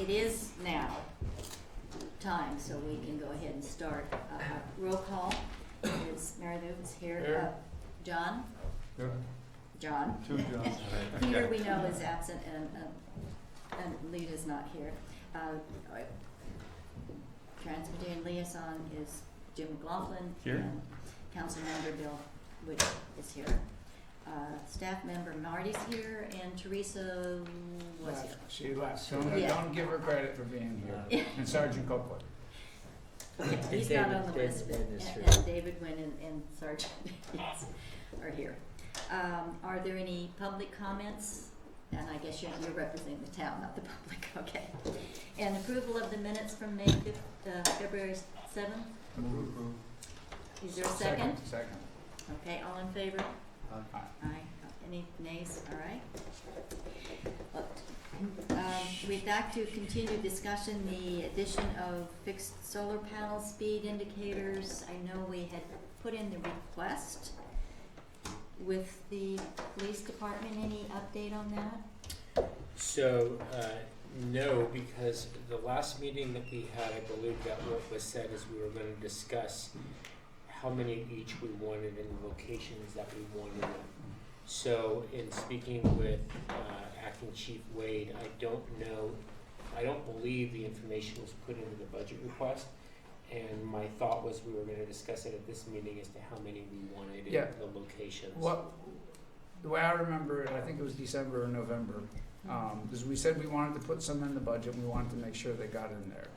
it is now time, so we can go ahead and start. Roll call is Mary Lou is here. Here. John? Here. John. Two Johns. Peter we know is absent and Lita's not here. Transportation liaison is Jim McLaughlin. Here. And Council Member Bill Wood is here. Staff member Marty's here, and Teresa was here. She left. Yeah. Don't give her credit for being here. And Sergeant Copeland. He's not on the list, and David Wynn and Sergeant are here. Are there any public comments? And I guess you're representing the town, not the public, okay. And approval of the minutes from February 7th? Move. Is there a second? Second. Okay, all in favor? Aye. Aye. Any nays? All right. We'd like to continue discussion the addition of fixed solar panel speed indicators. I know we had put in the request with the police department. Any update on that? So, no, because the last meeting that we had, I believe that what was said is we were going to discuss how many each we wanted and the locations that we wanted them. So, in speaking with Acting Chief Wade, I don't believe the information was put into the budget request. And my thought was we were going to discuss it at this meeting as to how many we wanted in the locations. The way I remember it, I think it was December or November, because we said we wanted to put some in the budget and we wanted to make sure they got in there.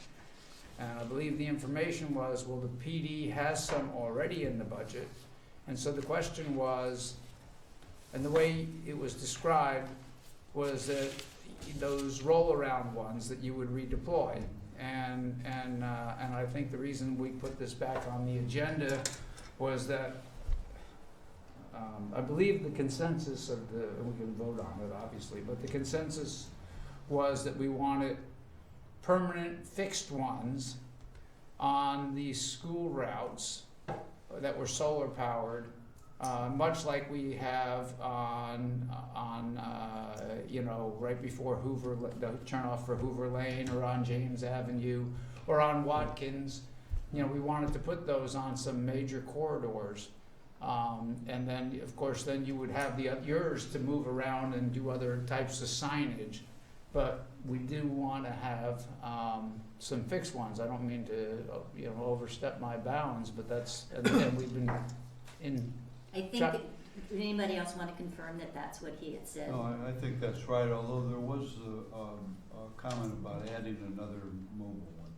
And I believe the information was, well, the PD has some already in the budget. And so the question was, and the way it was described was that those roll-around ones that you would redeploy. And I think the reason we put this back on the agenda was that I believe the consensus of and we can vote on it obviously, but the consensus was that we wanted permanent fixed ones on these school routes that were solar powered, much like we have on right before Hoover, the turnoff for Hoover Lane, or on James Avenue, or on Watkins. We wanted to put those on some major corridors. And then, of course, then you would have yours to move around and do other types of signage. But we do want to have some fixed ones. I don't mean to, overstep my bounds, but that's, and we've been in. I think that, anybody else want to confirm that that's what he had said? No, I think that's right, although there was a comment about adding another mobile one.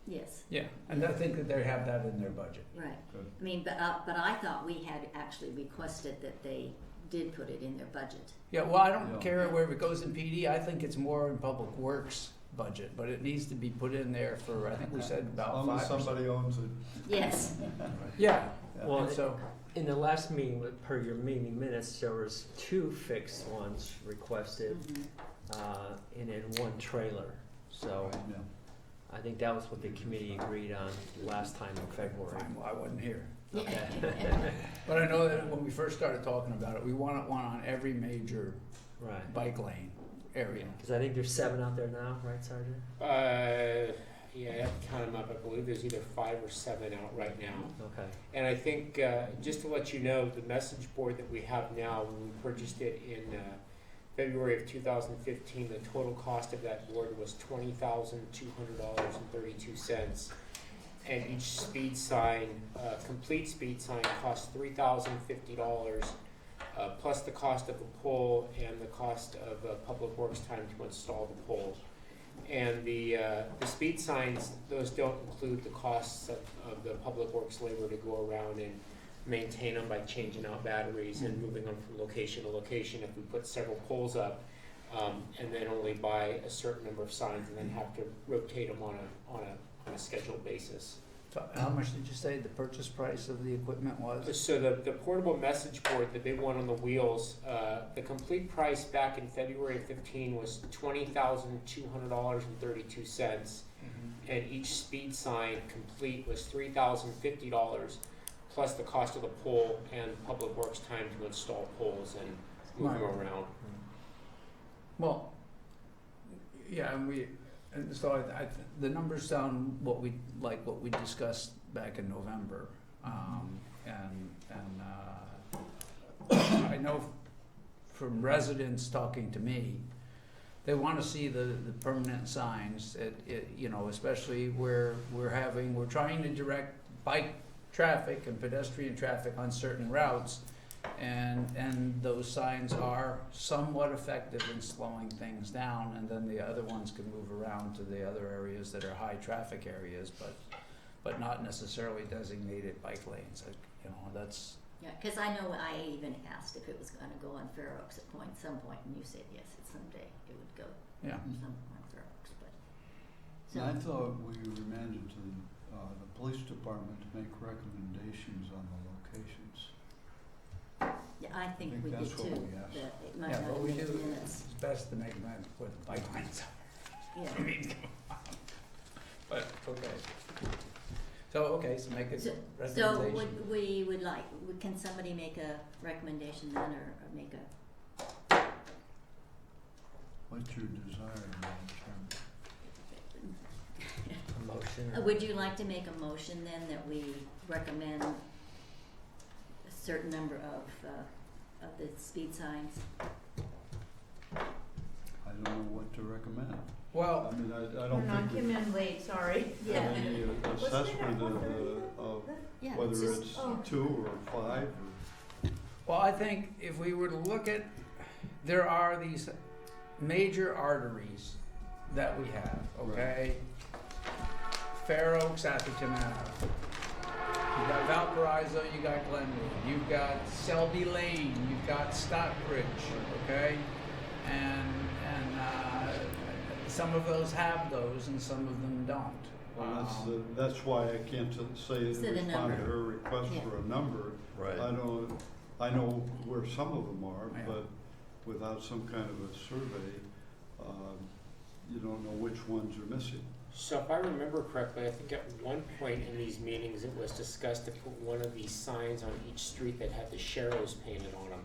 Yes. Yeah, and I think that they have that in their budget. Right. Good. I mean, but I thought we had actually requested that they did put it in their budget. Yeah, well, I don't care where it goes in PD. I think it's more in Public Works budget, but it needs to be put in there for, I think we said about 5%. As long as somebody owns it. Yes. Yeah. Well, so in the last meeting, per your meeting minutes, there was 2 fixed ones requested, and then 1 trailer. So Yeah. I think that was what the committee agreed on last time in February. fine, well, I wasn't here. Okay. But I know that when we first started talking about it, we wanted one on every major Right. bike lane area. Because I think there's 7 out there now, right, Sergeant? Yeah, I have to count them up. I believe there's either 5 or 7 out right now. Okay. And I think, just to let you know, the message board that we have now, when we purchased it in February of 2015, the total cost of that board was $20,200.32. And each speed sign, complete speed sign, costs $3,050, plus the cost of the pole and the cost of Public Works time to install the pole. And the speed signs, those don't include the costs of the Public Works labor to go around and maintain them by changing out batteries and moving them from location to location. If we put several poles up, and then only buy a certain number of signs, and then have to rotate them on a scheduled basis. So how much did you say the purchase price of the equipment was? So the portable message board, the big one on the wheels, the complete price back in February of 15 was $20,200.32, and each speed sign complete was $3,050, plus the cost of the pole and Public Works time to install poles and move them around. Well, yeah, and And so the numbers sound what we discussed back in November. I know from residents talking to me, they want to see the permanent signs, especially where we're trying to direct bike traffic and pedestrian traffic on certain routes, and those signs are somewhat effective in slowing things down, and then the other ones can move around to the other areas that are high traffic areas, but not necessarily designated bike lanes. That's. Yeah, because I know I even asked if it was going to go on Fair Oaks at some point, and you said yes, someday it would go. Yeah. Some on Fair Oaks, but. And I thought we remanded to the police department to make recommendations on the locations. Yeah, I think we did that's what too. we asked. That it might Yeah, not but we make do, minutes. it's best to make them where the bike lanes are. Yeah. I mean, come on. But, okay. So make a So recommendation. can somebody make a recommendation then, or make a, What's your desire, Madam Chairman? A motion or? would you like to make a motion then that we recommend a certain number of the speed signs? I don't know what to recommend. Well, I mean, I We're don't not think we came in late, sorry. Yeah. have any assessment of Yeah, whether just- it's oh. 2 or 5 or. well, I think if we were to look at, there are these major arteries that we have, okay? Fair Oaks, Atherton Ave. You got Valparaiso, you got Glenwood, you've got Selby Lane, you've got Stockbridge, okay? And some of those have those and some of them don't. Well, that's why I can't say So the respond to number. her request Yeah. for a number. Right. I know where some of them are, Yeah. but without some kind of a survey, you don't know which ones are missing. So if I remember correctly, I think at one point in these meetings, it was discussed to put one of these signs on each street that had the Sharrows painted on them.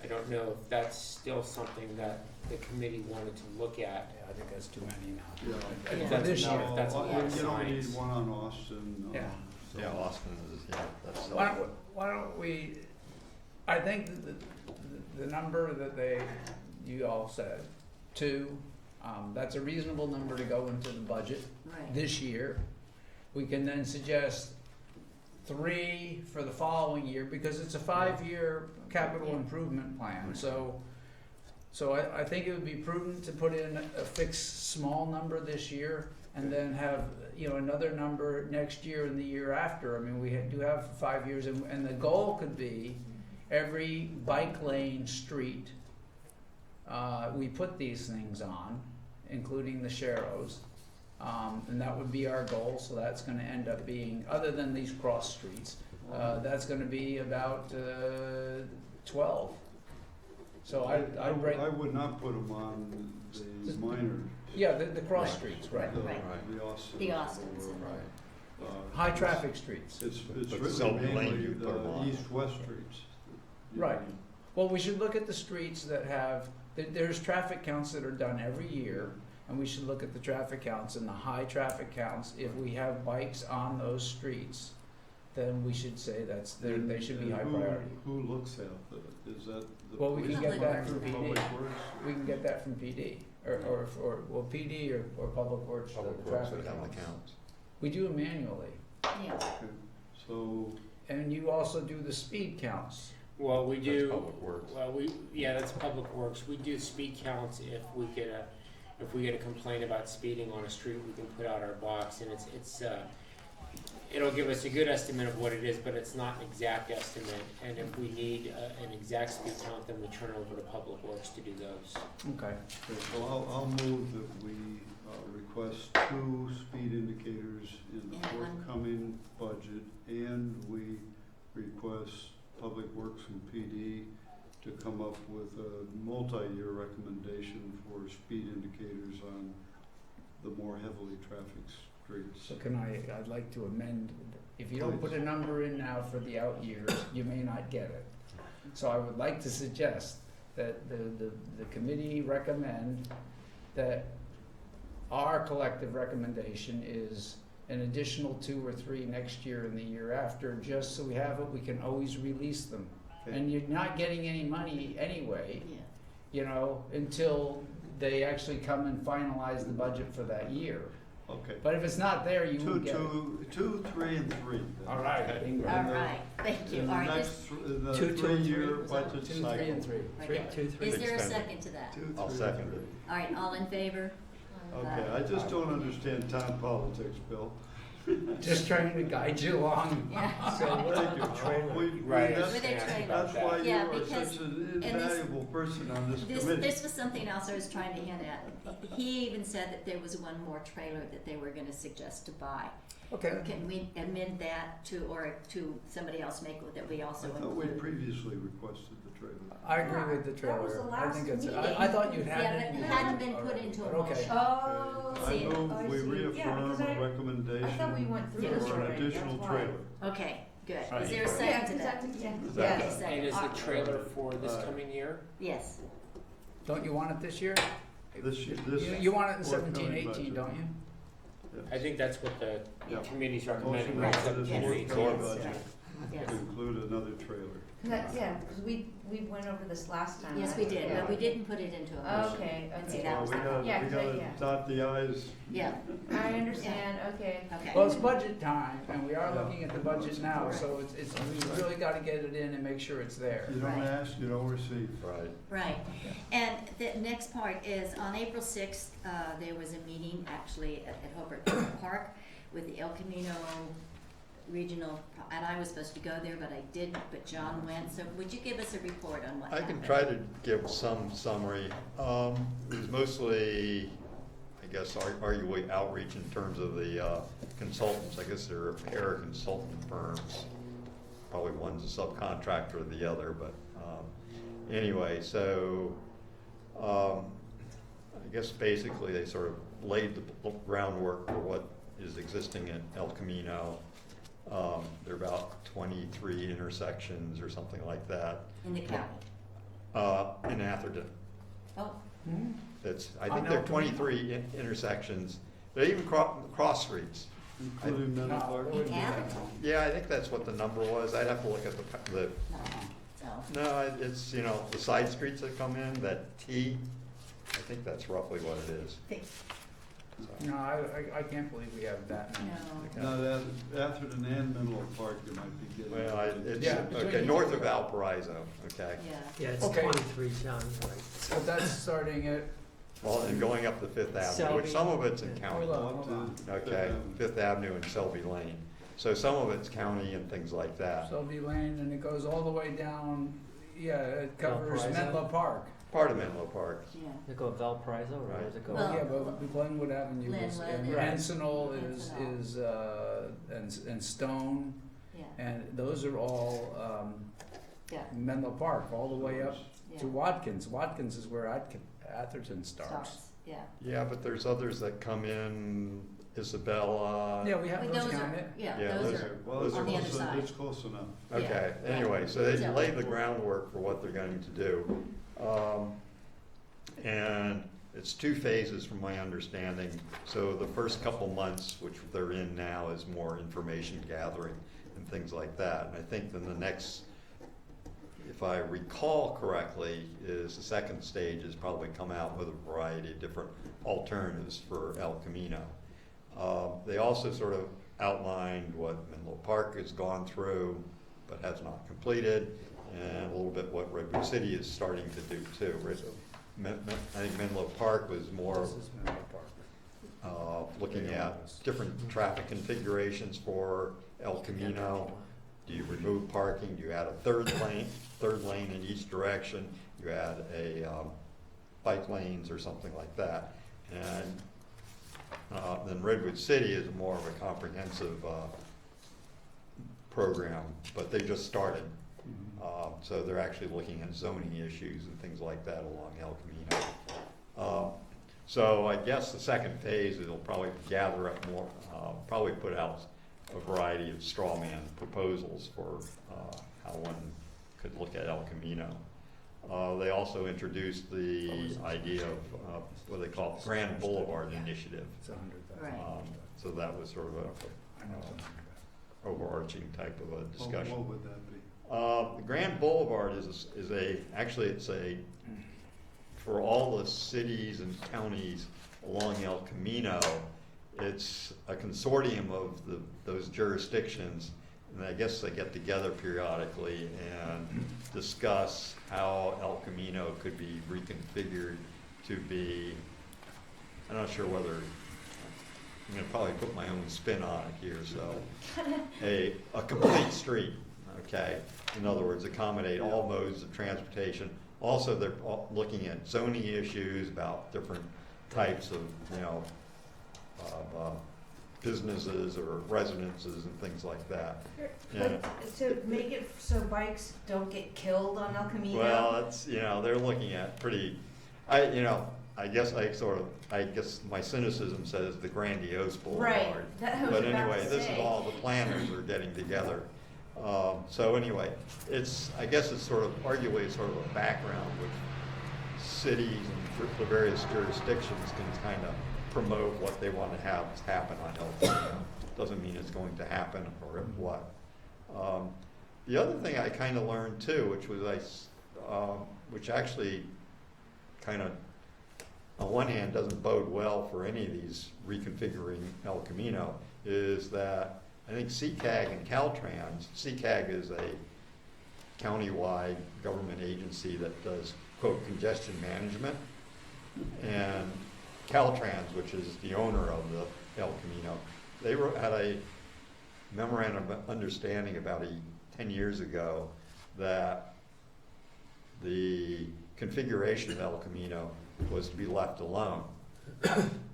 I don't know if that's still something that the committee wanted to look at. Yeah, I think that's too many now. Yeah. Yeah. For this No, year. if that's a lot of You don't need signs. one on Austin. Yeah. so- Yeah, Austin is, that's. Why don't we, I think the number that you all said, 2, that's a reasonable number to go into the budget Right. this year. We can then suggest 3 for the following year, because it's a 5-year capital Yeah. improvement plan, so I think it would be prudent to put in a fixed small number this year, and then have, another number next year and the year after. I mean, we do have 5 years, and the goal could be every bike lane street, we put these things on, including the Sharrows. And that would be our goal, so that's gonna end up being, other than these cross streets, that's gonna be about 12. So I I'd would not put them on the minor. yeah, the cross streets, right. The, Right. the Austin. The Austins and High traffic streets. It's But Selby really Lane, mainly you put 'em the on. east-west streets. Right. Well, we should look at the streets that have, there's traffic counts that are done every year, and we should look at the traffic counts and the high traffic counts. If we have bikes on those streets, then we should say they should be high And priority. Who looks at is that the Well, we police can get that department from or PD. Public Works? We can get that from PD, or PD or Public Works, the Public Works traffic would have the counts. counts. We do them manually, Yeah. Okay. So, and you also do the speed counts. Well, we do. That's Public Works. Well, that's Public Works. We do speed counts if we get a complaint about speeding on a street, we can put out our box, and it'll give us a good estimate of what it is, but it's not an exact estimate. And if we need an exact speed count, then we turn over to Public Works to do those. Okay. so I'll move that we request 2 speed indicators in the And one. forthcoming budget, and we request Public Works and PD to come up with a multi-year recommendation for speed indicators on the more heavily trafficked streets. So I'd like to amend, if you don't put a number in now for the out years, you may not get it. So I would like to suggest that the committee recommend that our collective recommendation is an additional 2 or 3 next year and the year after, just so we have it, we can always release them. Okay. And you're not getting any money anyway, Yeah. you know, until they actually come and finalize the budget for that year. Okay. But if it's not there, you won't get it. 2, 3, and 3. then. All right. bingo. All right, thank you. In All the right, next, the 2, 2, and 3, 3-year was that? budget 2, 3, cycle. and 3. okay. 2, 3. Is there a Extended. second to that? 2, I'll 3, second and it. All right, all in favor? Okay, I just don't understand town politics, Bill. Just trying to guide you along. Yeah. So what Thank about you. the trailer? Right. That's, With a trailer. that's why you Yeah, are because- such an and this- invaluable person on this committee. This was something else I was trying to hint at. He even said that there was one more trailer that they were gonna suggest to buy. Okay. Can we amend that to, or to somebody else make it that we I also thought we include? previously requested the trailer. I agree with the That was trailer. the I think last it's, meeting. I thought you'd had Yeah, it. but in it your hadn't been budget put already, into a but okay. motion. Oh, I see. move I we see. Yeah, reaffirm because a I thought we recommendation went through this for an already, additional that's why. trailer. Okay, good. Right. Is there a Yeah, second to 'cause that? yeah. Okay, Yeah. second. And is the All right. trailer for this Alright. coming year? Yes. Don't you want it this year? This year, this. You want it in forthcoming 17, 18, budget. don't you? Yes. I think that's what the Yeah. committee's Motion recommending, Right. right, for this 17 or forthcoming 18. budget Yes. to include another trailer. Yeah, because we went over this last time. Yes, right? we did, Yeah. but we didn't put it into a motion. Okay, And see, okay. that Well, was we the gotta, problem. Yeah, we gotta yeah. dot the i's. Yeah, I understand, okay. okay. Well, it's budget time, and we are Yeah. looking at the budget now, so it's, we really gotta get it in and make sure it's there. You don't Right. ask, you don't receive. Right. Right, and the next part is, on April 6th, there was a meeting actually at Hobart Park with the El Camino Regional, and I was supposed to go there, but I didn't, but John went, so would you give us a report on what I happened? can try to give some summary. It was mostly, I guess, arguably outreach in terms of the consultants. I guess there are a pair of consultant firms. Probably one's a subcontractor of the other, but anyway, so I guess basically they sort of laid the groundwork for what is existing at El Camino. There are about 23 intersections or something like that In the county? in Atherton. Oh, Hmm? That's, I On think there are El Camino. 23 intersections. They even cross streets. Including No, Menlo Park. it wouldn't be that. Atherton? Yeah, I think that's what the number was. I'd have to look at the No, no, it's, you know, the side streets that come in, that T, I think that's roughly what it is. So, No, I can't believe we have that many. no. Now, that Atherton and Menlo Park, you might be getting. Well, it's, Yeah, between okay, the north two. of Valparaiso, okay? Yeah, Yeah, it's Okay. 23, John, right. So that's starting at, Well, and going up to Fifth Avenue, which Selby. some of it's in Yeah. county. Hold on. Up to Okay, Fifth Avenue and Selby Lane. So some of it's county and things like that. Selby Lane, and it goes all the way down, yeah, it covers Valparaiso? Menlo Park. Part of Menlo Park. yeah. Does it go Valparaiso or Right. does it go? Well- Yeah, but Glenwood Avenue is, Glenwood and and- Encinal Encinal. and Stone, Yeah, and those are all, yeah, Menlo Park, all the way up yeah. to Watkins. Watkins is where Atherton starts. Yeah. Yeah, but there's others that come in, Isabella. Yeah, we have But those those down are, there. yeah, Yeah, those those are, Well, those it's are on the other close, side. it's close enough. Okay, Yeah. anyway, so they So- laid the groundwork for what they're going to do. And it's 2 phases from my understanding. So the first couple months, which they're in now, is more information gathering and things like that. And I think then the next, if I recall correctly, is the second stage is probably come out with a variety of different alternatives for El Camino. They also sort of outlined what Menlo Park has gone through but has not completed, and a little bit what Redwood City is starting to do too. I think Menlo Park was more This is Menlo Park. looking at different traffic configurations for El Camino. Do you remove parking? Do you add a third lane in each direction? You add a bike lanes or something like that. And then Redwood City is more of a comprehensive program, but they just started. So they're actually looking at zoning issues and things like that along El Camino. So I guess the second phase, it'll probably gather up more, probably put out a variety of straw man proposals for how one could look at El Camino. They also introduced the idea of what they call Grand Boulevard Initiative. It's $100,000. Right. So that was sort of I know it's $100,000. a overarching type of a discussion. What would that be? The Grand Boulevard actually it's for all the cities and counties along El Camino, it's a consortium of those jurisdictions, and I guess they get together periodically and discuss how El Camino could be reconfigured to be, I'm not sure whether, I'm gonna probably put my own spin on it here, so, a complete street, okay? In other words, accommodate all modes of transportation. Also, they're looking at zoning issues about different types of, businesses or residences and things like that. But to make it so bikes don't get killed on El Camino? Well, it's, they're looking at pretty, I guess my cynicism says the grandiose boulevard. Right, that I was But about anyway, to this is say. all the planners are getting together. So anyway, I guess it's sort of arguably sort of a background which cities and the various jurisdictions can kind of promote what they want to have happen on El Camino. Doesn't mean it's going to happen or what. The other thing I kind of learned too, which actually kind of, on one hand, doesn't bode well for any of these reconfiguring El Camino, is that I think CCAG and Caltrans, CCAG is a countywide government agency that does, quote, congestion management, and Caltrans, which is the owner of the El Camino, they had a memorandum of understanding about 10 years ago that the configuration of El Camino was to be left alone.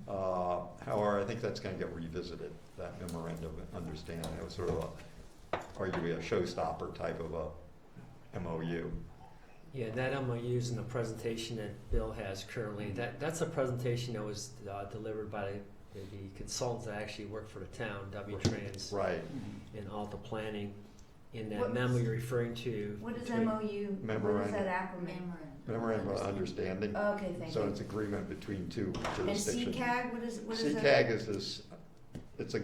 However, I think that's going to get revisited, that memorandum of understanding. It was sort of arguably a showstopper type of a MOU. Yeah, that MOU is in the presentation that Bill has currently. That's a presentation that was delivered by the consultants that actually work for the town, W-Trans, Right. and Alta Planning. In that What- memo you're referring to. What is between- MOU? What is Memorandum. that acronym? Memorandum of understanding. Okay, thank So you. it's agreement between two And jurisdictions. CCAG, what is that? CCAG is this, it's a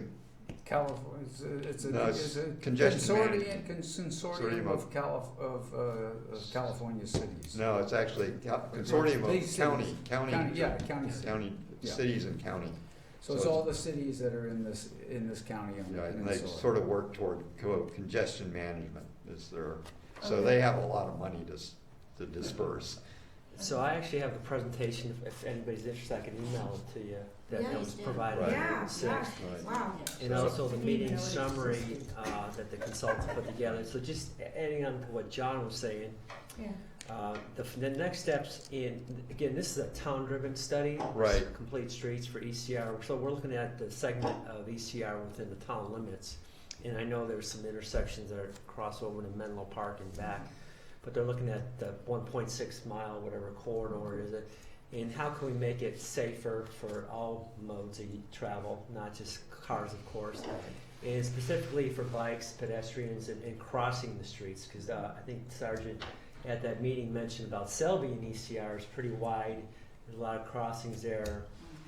California, it's No, it's a congestion consortium of California cities. No, it's actually consortium These of cities. county County, yeah. cities and county. So it's all the cities that are in this county on the Yeah, and they peninsula. sort of work toward, quote, congestion management is their, so Okay. they have a lot of money to disperse. So I actually have the presentation, if anybody's interested, I can email it to you, that Yeah, was please do. provided Right. on Yeah, the 6th. yeah, Right. wow. And also the I didn't meeting even know it summary existed. that the consultants put together. So just adding on to what John was saying, Yeah. the next steps again, this is a town-driven study. Right. Complete streets for ECR. So we're looking at the segment of ECR within the town limits. And I know there's some intersections that are cross over to Menlo Park and back, but they're looking at the 1.6 mile, whatever corridor is it, and how can we make it safer for all modes of travel, not just cars, of course, and specifically for bikes, pedestrians, and crossing the streets, because I think Sergeant at that meeting mentioned about Selby and ECR is pretty wide. There's a lot of crossings there,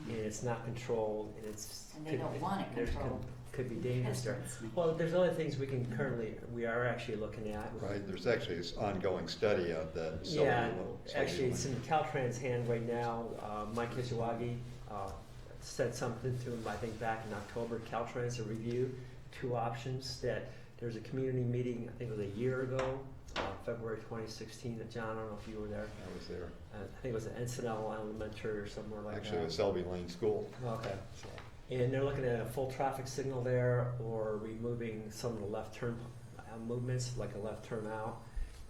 and it's not controlled, and And they don't want it controlled. Could be dangerous there. Well, there's other things we are actually looking at. Right, there's actually this ongoing study of that. Yeah, actually, it's in Caltrans' hand right now. Mike Kishiwagi said something to him, I think, back in October. Caltrans to review 2 options. That there's a community meeting, I think it was a year ago, February 2016. That John, I don't know if you were there. I was there. I think it was at Encinal Elementary or somewhere like Actually, it that. was Selby Lane School. Okay. And they're looking at a full traffic signal there, or removing some of the left turn movements, like a left turn out,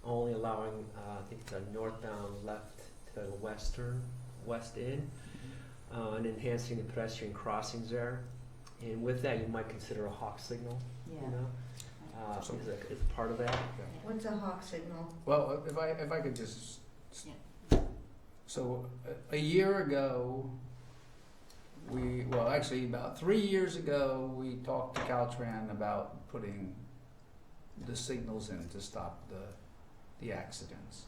only allowing, I think the northbound left to the west in, and enhancing the pedestrian crossings there. And with that, you might consider a hawk signal, you Yeah. know, as a part of that. What's a hawk signal? Well, if I could just, Yeah. so a year ago, actually about 3 years ago, we talked to Caltran about putting the signals in to stop the accidents.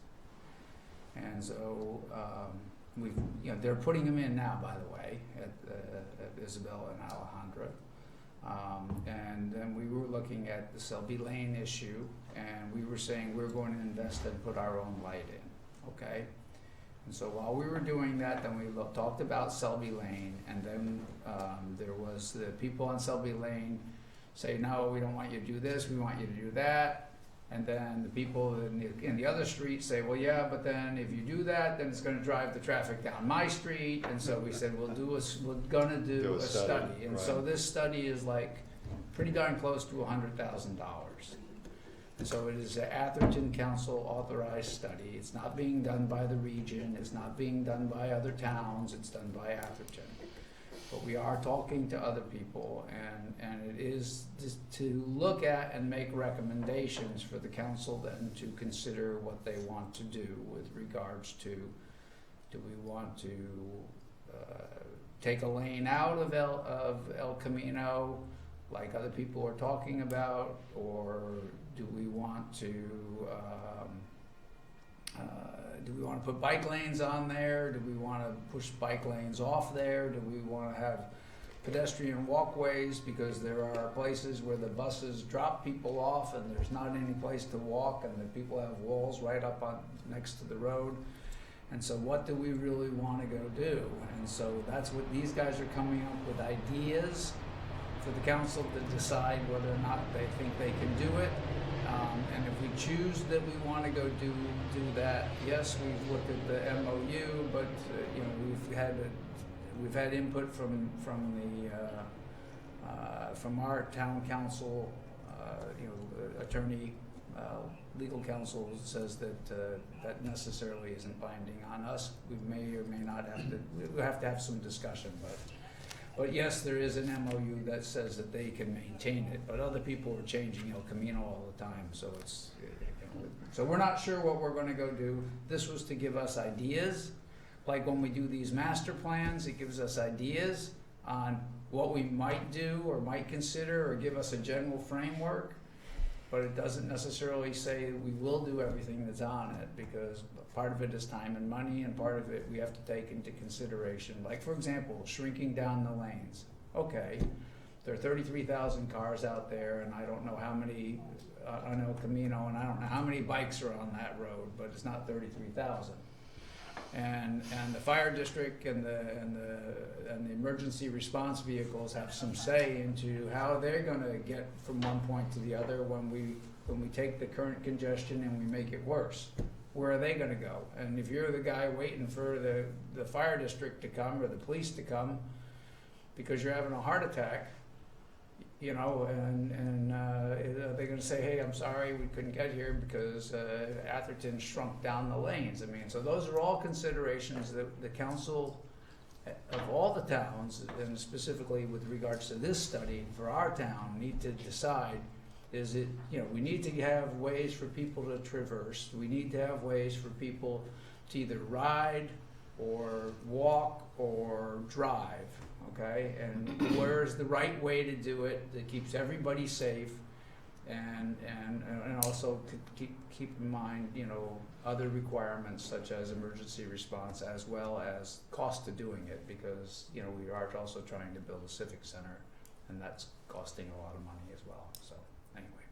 And so, they're putting them in now, by the way, at Isabel and Alejandra. And then we were looking at the Selby Lane issue, and we were saying we're going to invest and put our own light in, okay? And so while we were doing that, then we talked about Selby Lane, and then there was the people on Selby Lane say, no, we don't want you to do this, we want you to do that. And then the people in the other street say, well, yeah, but then if you do that, then it's gonna drive the traffic down my street. And so we said, we're gonna do a study. And so this study is like pretty darn close to $100,000. And so it is an Atherton Council authorized study. It's not being done by the region, it's not being done by other towns, it's done by Atherton. But we are talking to other people, and it is just to look at and make recommendations for the council then to consider what they want to do with regards to, do we want to take a lane out of El Camino like other people are talking about, or do we want to put bike lanes on there? Do we want to push bike lanes off there? Do we want to have pedestrian walkways, because there are places where the buses drop people off and there's not any place to walk, and the people have walls right up on next to the road? And so what do we really want to go do? And so that's what these guys are coming up with, ideas for the council to decide whether or not they think they can do it. And if we choose that we want to go do that, yes, we've looked at the MOU, but we've had input from our town council, attorney, legal counsel says that that necessarily isn't binding on us. We may or may not have to have some discussion, but yes, there is an MOU that says that they can maintain it, but other people are changing El Camino all the time, so so we're not sure what we're gonna go do. This was to give us ideas, like when we do these master plans, it gives us ideas on what we might do or might consider, or give us a general framework, but it doesn't necessarily say we will do everything that's on it, because part of it is time and money, and part of it we have to take into consideration. Like, for example, shrinking down the lanes. Okay, there are 33,000 cars out there, and I don't know how many on El Camino, and I don't know how many bikes are on that road, but it's not 33,000. And the fire district and the emergency response vehicles have some say into how they're going to get from one point to the other when we take the current congestion and we make it worse. Where are they going to go? And if you're the guy waiting for the fire district to come or the police to come because you're having a heart attack, and they're going to say, hey, I'm sorry, we couldn't get here because Atherton shrunk down the lanes. I mean, so those are all considerations that the council of all the towns, and specifically with regards to this study for our town, need to decide. Is it, we need to have ways for people to traverse. We need to have ways for people to either ride or walk or drive. Okay, and where's the right way to do it that keeps everybody safe, and also to keep in mind, other requirements such as emergency response, as well as cost of doing it, because we are also trying to build a civic center, and that's costing a lot of money as well. So anyway,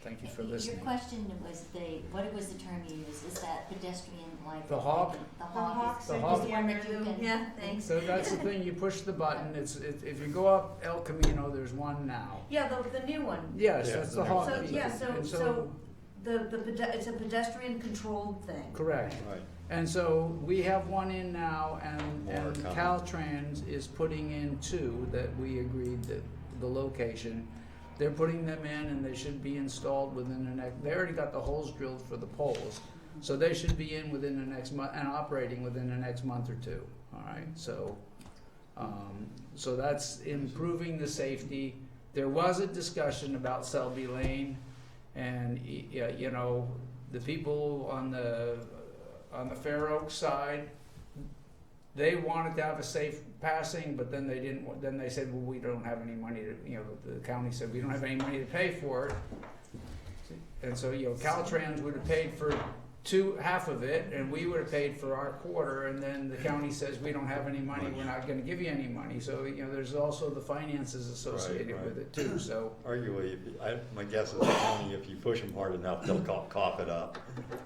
thank you for listening. Your question was what was the term you used? Is that pedestrian like The hawk? The hawk is The the hawk. one that you can. Yeah, thanks. So that's the thing. You push the button. If you go up El Camino, there's one now. Yeah, the new one. Yes, Yeah, that's the the new hawk. one. So, yeah, And so it's a pedestrian controlled thing. Correct. Right. And so we have one in now, and More coming. Caltrans is putting in two that we agreed that the location. They're putting them in, and they should be installed within the next. They already got the holes drilled for the poles, so they should be in within the next month and operating within the next month or two. All right, so that's improving the safety. There was a discussion about Selby Lane, and the people on the Fair Oaks side, they wanted to have a safe passing, but then they didn't. Then they said, "Well, we don't have any money to." The county said, "We don't have any money to pay for it." And so, Caltrans would have paid for half of it, and we would have paid for our quarter, and then the county says, we don't have any money, we're not gonna give you any money, so, you know, there's also the finances associated Right. with it too, so. Arguably, my guess is the county, if you push them hard enough, they'll cough it up.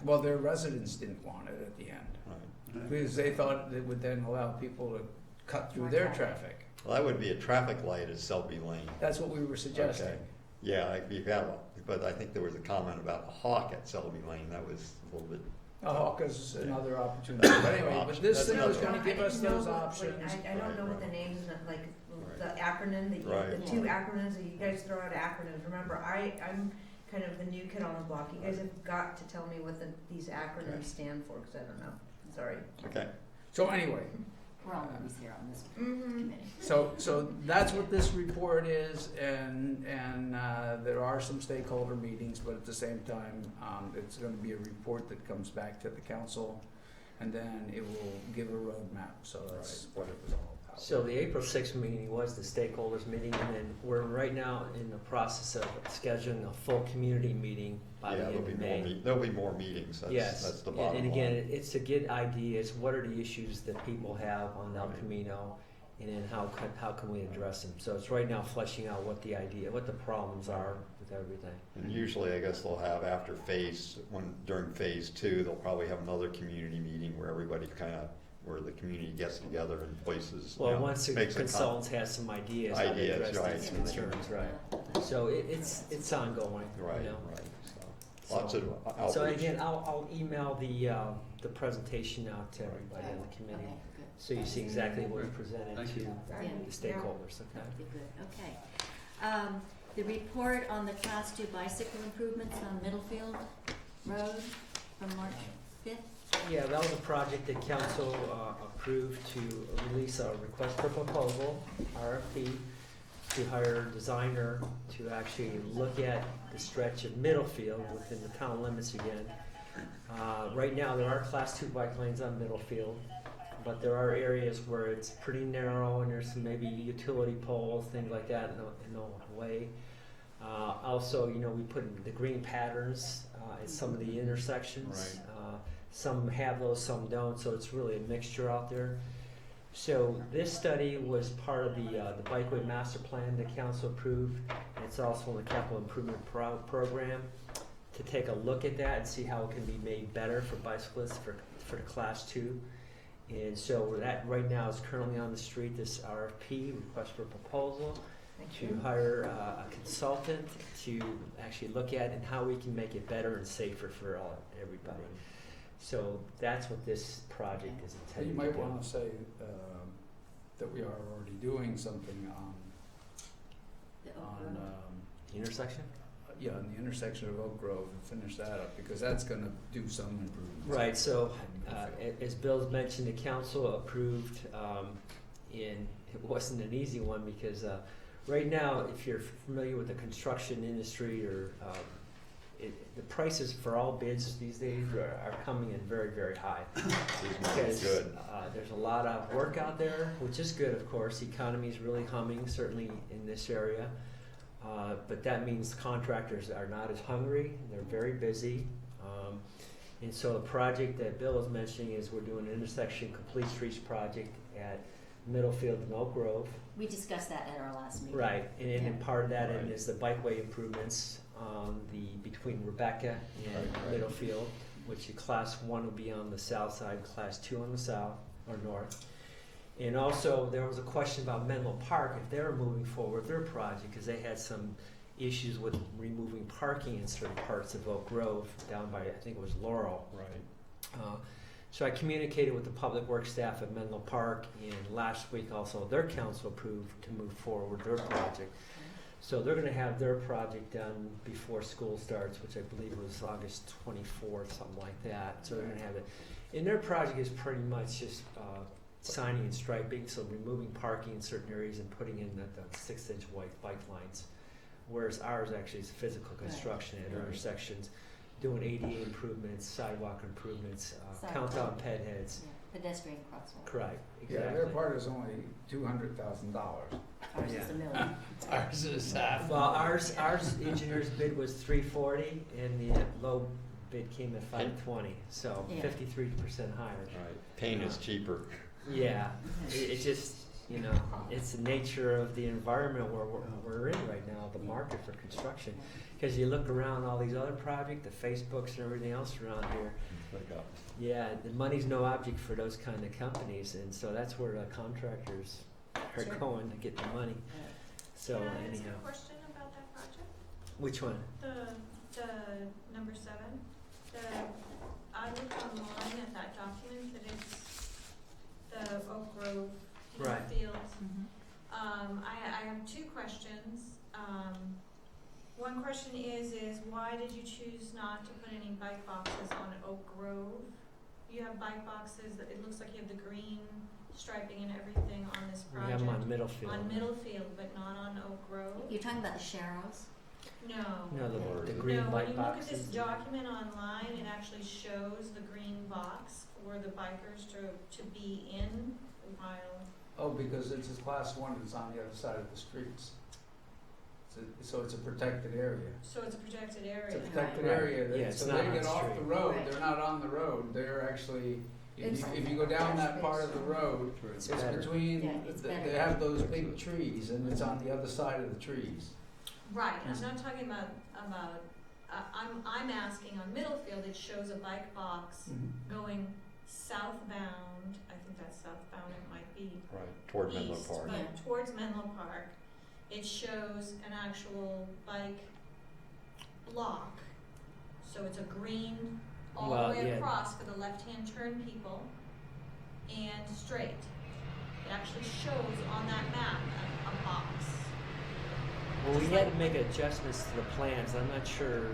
Well, their residents didn't want it at the end, Right. because they thought it would then allow people to cut through their traffic. Well, that would be a traffic light at Selby Lane. That's what we were suggesting. Okay. Yeah, you have, but I think there was a comment about a hawk at Selby Lane, that was a little bit. A hawk is another opportunity, but anyway, but this That's thing was another gonna give us those options. I don't know what the names, like, Right. the acronym, that Right. the two acronyms, that you guys throw out acronyms. Remember, I'm kind of the new kid on the block. You guys have got to tell me what these acronyms stand for, because I don't know. Sorry. Okay. So anyway, We're all always here on this Mm-hmm. committee. so that's what this report is, and there are some stakeholder meetings, but at the same time, it's gonna be a report that comes back to the council, and then it will give a roadmap, so that's what it was all about. So the April 6th meeting was the stakeholders meeting, and then we're right now in the process of scheduling a full community meeting by the Yeah, end of May. there'll be more meetings, Yes, that's the bottom line. and again, it's to get ideas, what are the issues that people have on El Right. Camino, and then how can we address them? So it's right now fleshing out what the problems are with everything. And usually, I guess they'll have during phase 2, they'll probably have another community meeting where everybody where the community gets together and voices. Well, once the makes a consultants have some ideas, how to Ideas, address right. these concerns, right? So it's ongoing, Right, you know? right, so, lots of outreach. So again, I'll email the presentation out to everybody on the committee, Okay, good. so you see exactly what was presented Thank to you. the stakeholders, okay? That'd be good, okay. The report on the Class 2 bicycle improvements on Middlefield Road from March 5th. Yeah, that was a project that council approved to release a request for proposal, RFP, to hire a designer to actually look at the stretch of Middlefield within the town limits again. Right now, there are Class 2 bike lanes on Middlefield, but there are areas where it's pretty narrow and there's some maybe utility poles, things like that in the way. Also, you know, we put the green patterns at some of the intersections. Right. Some have those, some don't, so it's really a mixture out there. So this study was part of the Bikeway Master Plan that council approved. And it's also in the Capital Improvement Program to take a look at that and see how it can be made better for bicyclists for the Class 2. And so that right now is currently on the street, this RFP, request for proposal, to hire a consultant to actually look at and how we can make it better and safer for everybody. So that's what this project is You intended to might do. wanna say, that we are already doing something on, The Oak on, Road. Intersection? yeah, on the intersection of Oak Grove, and finish that up, because that's gonna do some improvements. Right, so on Middlefield. as Bill's mentioned, the council approved, and it wasn't an easy one because right now, if you're familiar with the construction industry or the prices for all bids these days are coming in very, very high. Because Good. there's a lot of work out there, which is good, of course. The economy's really humming, certainly in this area. But that means contractors are not as hungry. They're very busy. And so the project that Bill was mentioning is we're doing an intersection complete streets project at Middlefield and Oak Grove. We discussed that at our last meeting. Right, and then Yeah. part of that Right. is the bikeway improvements on between Rebecca and Right. Middlefield, which Class 1 will be on the south side, Class 2 on the south or north. And also, there was a question about Menlo Park, if they're moving forward with their project, because they had some issues with removing parking in certain parts of Oak Grove, down by, I think it was Laurel. Right. So I communicated with the public works staff at Menlo Park, and last week also their council approved to move forward their project. So they're gonna have their project done before school starts, which I believe was August 24th, something like that. So they're gonna have it. And their project is pretty much just signing and striping, so removing parking in certain areas and putting in the 6-inch white bike lines. Whereas ours actually is physical construction at Right. intersections, doing ADA improvements, sidewalk improvements, Sidewalk. countdown ped heads. Yeah, pedestrian crosswalk. Correct, Yeah, exactly. their part is only $200,000. Ours is $1 million. Ours is half. Well, ours engineer's bid was $340, and the low bid came at 520, so Yeah. 53% higher. Right, paint is cheaper. Yeah, it just, you know, it's the nature of the environment where we're in right now, the market for construction. Because you look around all these other projects, the Facebooks and everything else around here, yeah, the money's no object for those kind of companies, and so that's where the contractors are Sure. going to get the money. So Can I ask anyhow, a question about that project? which one? The number 7, I looked online at that document that it's the Oak Grove Right. field. Mhm. I have 2 questions. One question is why did you choose not to put any bike boxes on Oak Grove? You have bike boxes, that it looks like you have the green striping and everything on this We project. have them on Middlefield. On Middlefield, but not on Oak Grove? You're talking about the Sharrows? No. No, Or the the- green No, bike when you look at this boxes. document online, it actually shows the green box for the bikers to be in while, Oh, because it's a class 1, it's on the other side of the streets. So it's a protected area. so it's a protected It's a area. protected Right. area, Yeah, it's so not they on get the off street. the road, Right. they're not on the road, they're actually, It's- if you go down that part of the road, It's it's better. between, Yeah, it's they better. have those big trees, and it's on the other side of the trees. Right, I'm not talking about, I'm asking on Middlefield, it shows a bike box going southbound, I think that's southbound, it might be Right, toward Menlo east, Park. Yeah. but towards Menlo Park, it shows an actual bike block. So it's a green all Well, the way yeah. across for the left-hand turn people and straight. It actually shows on that map a box. Well, we had to make adjustments to the plans. I'm not sure.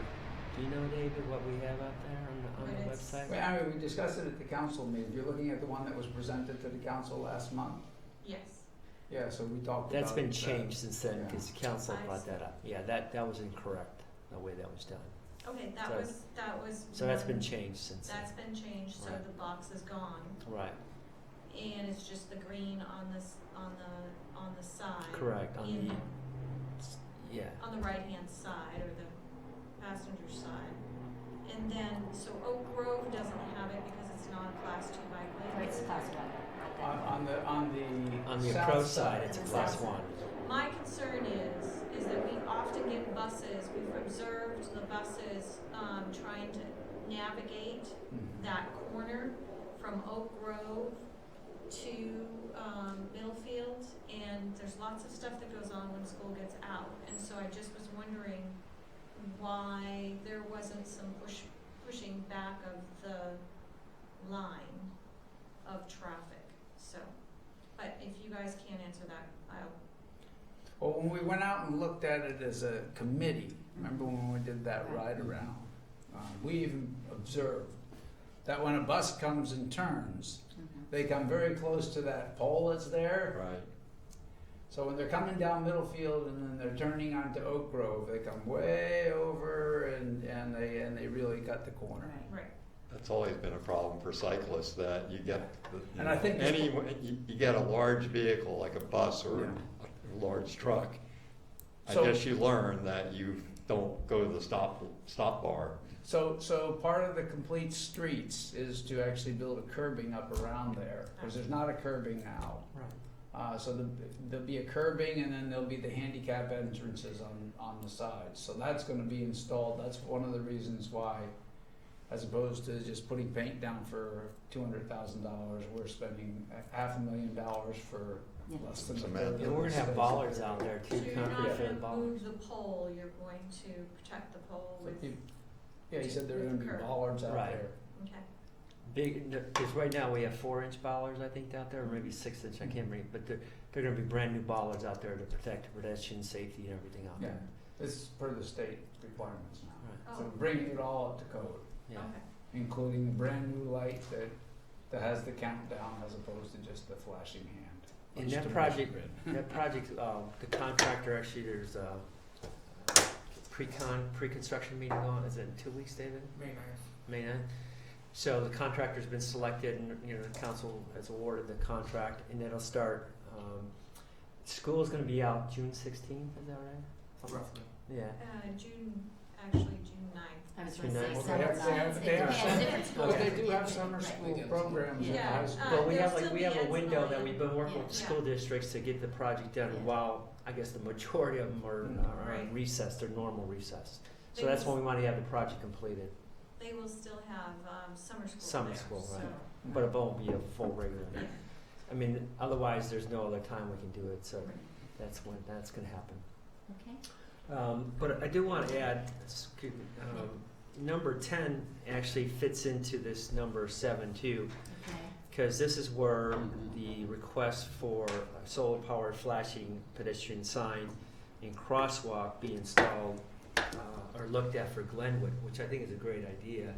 Do you know, David, what we have out there on the But it's- website? Well, I mean, we discussed it at the council meeting, you're looking at the one that was presented to the council last month. Yes. Yeah, so we talked about. That's been that. changed since then Yeah. because council I brought see. that up. Yeah, that was incorrect, the way that was done. Okay, So- that was. So that's been one- changed since then. That's been changed, so Right. the box is gone, Right, and it's just the green on this, on the side. correct. On In- the, yeah. on the right-hand side, or the passenger side. And then, so Oak Grove doesn't have it because it's not a class 2 bike lane. Right, it's class 1, right there. On the On the south approach side, it's a And the class south 1. My concern is that we often get buses, we've observed the buses, trying to navigate Mhm. that corner from Oak Grove to, Middlefield, and there's lots of stuff that goes on when school gets out, and so I just was wondering why there wasn't some pushing back of the line of traffic, so, but if you guys can't answer that, Well, when we went out and looked at it as a committee, remember when we did that ride around? We even observed that when a bus comes and turns, Mhm. they come very close to that pole that's there. Right. So when they're coming down Middlefield and then they're turning onto Oak Grove, they come way over and they really cut the corner. Right. right. That's always been a problem for cyclists, that you get, And I think you get a large vehicle like a bus or Yeah. a large truck. I So- guess you learn that you don't go to the stop bar. So part of the complete streets is to actually build a curbing up around there, because there's not a curbing now. Right. So there'll be a curbing and then there'll be the handicap entrances on the sides. So that's gonna be installed. That's one of the reasons why, as opposed to just putting paint down for $200,000, we're spending $500,000 for Yeah. less than a Cement. third. And of we're the gonna have space. bollards out there So too, you're concrete not filled gonna bollards. move the pole, you're going to protect the pole with, Yeah, he said there were With gonna be curb. bollards out Right. there. okay, Big, because right now we have 4-inch bollards, I think, out there, or maybe 6-inch, I can't remember, but they're gonna be brand new bollards out there to protect pedestrian safety and everything out Yeah, there. this is per the state requirements now. Right, So oh, bringing it all up to code, yeah. okay, including a brand new light that has the countdown as opposed to just the flashing hand. And Just that a project, measure grid. that project, the contractor, actually, there's a pre-construction meeting on, is it in 2 weeks, David? May 9th. So the contractor's been selected and, you know, the council has awarded the contract and it'll start, school's gonna be out June 16th, is that right? Roughly. Yeah, June, actually June 9th. I was June gonna say 9th. summer They have- nights. they have It depends, summer- different schools. Okay. They do have summer Right. school programs in Yeah. high school. But we There'll have like, still we be have a window Ed that we've been working with Yeah. school districts to get the project done Yeah. while, I guess the majority of them are Right. on recess, their normal recess. So They that's will- when we wanna have the project completed, They will still have, summer school Summer there, school, so. right. but it won't be a full regular. Yeah. I mean, otherwise, there's no other time we can do it, so that's when that's gonna happen. Okay. But I do want to add, number 10 actually fits into this number 7 too, Okay. because this is where the request for a solar-powered flashing pedestrian sign and crosswalk be installed or looked at for Glenwood, which I think is a great idea.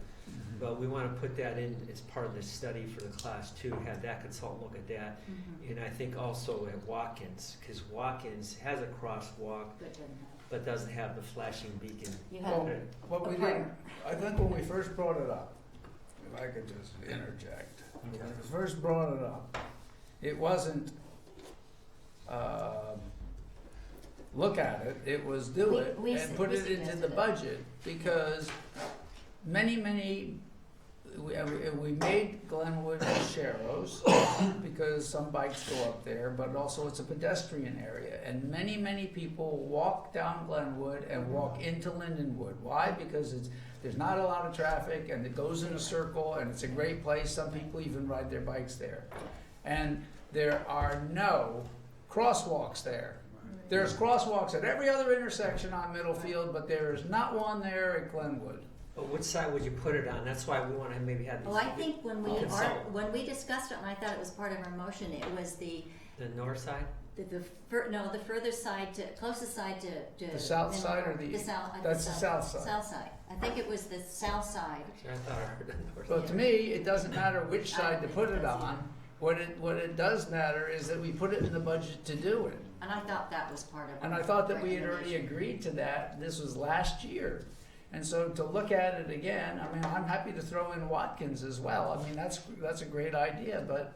But we want to put that in as part of the study for the class 2, have that consultant look at that. Mhm. And I think also at Watkins, because Watkins has a crosswalk Good, doesn't have- but doesn't have the flashing beacon. You Well, have, what we did, I think when we first brought it up, if I could just interject, when we first brought it up, it wasn't, look at it, it was do it We and put we it into the suggested it. budget, because many, we made Glenwood Sharrows, because some bikes go up there, but also it's a pedestrian area, and many people walk down Glenwood and walk into Lindenwood. Why? Because there's not a lot of traffic, and it goes in a circle, and it's a great place. Some people even ride their bikes there. And there are no crosswalks there. There's crosswalks at every other intersection on Middlefield, but there is not one there at Glenwood. But which side would you put it on? That's why we want to maybe have these. well, I think when Consult. when we discussed it, and I thought it was part of our motion, it was the north side? the further side to, closest side to. The south side or the The east? south. That's the south side. South side. I think it was the south side. Actually, I thought I heard the north. So to me, it doesn't matter which side to put it on. What it does matter is that we put it in the budget to do it. And I thought that was part of. And our I thought that we had already recommendation. agreed to that. This was last year. And so to look at it again, I mean, I'm happy to throw in Watkins as well. I mean, that's a great idea, but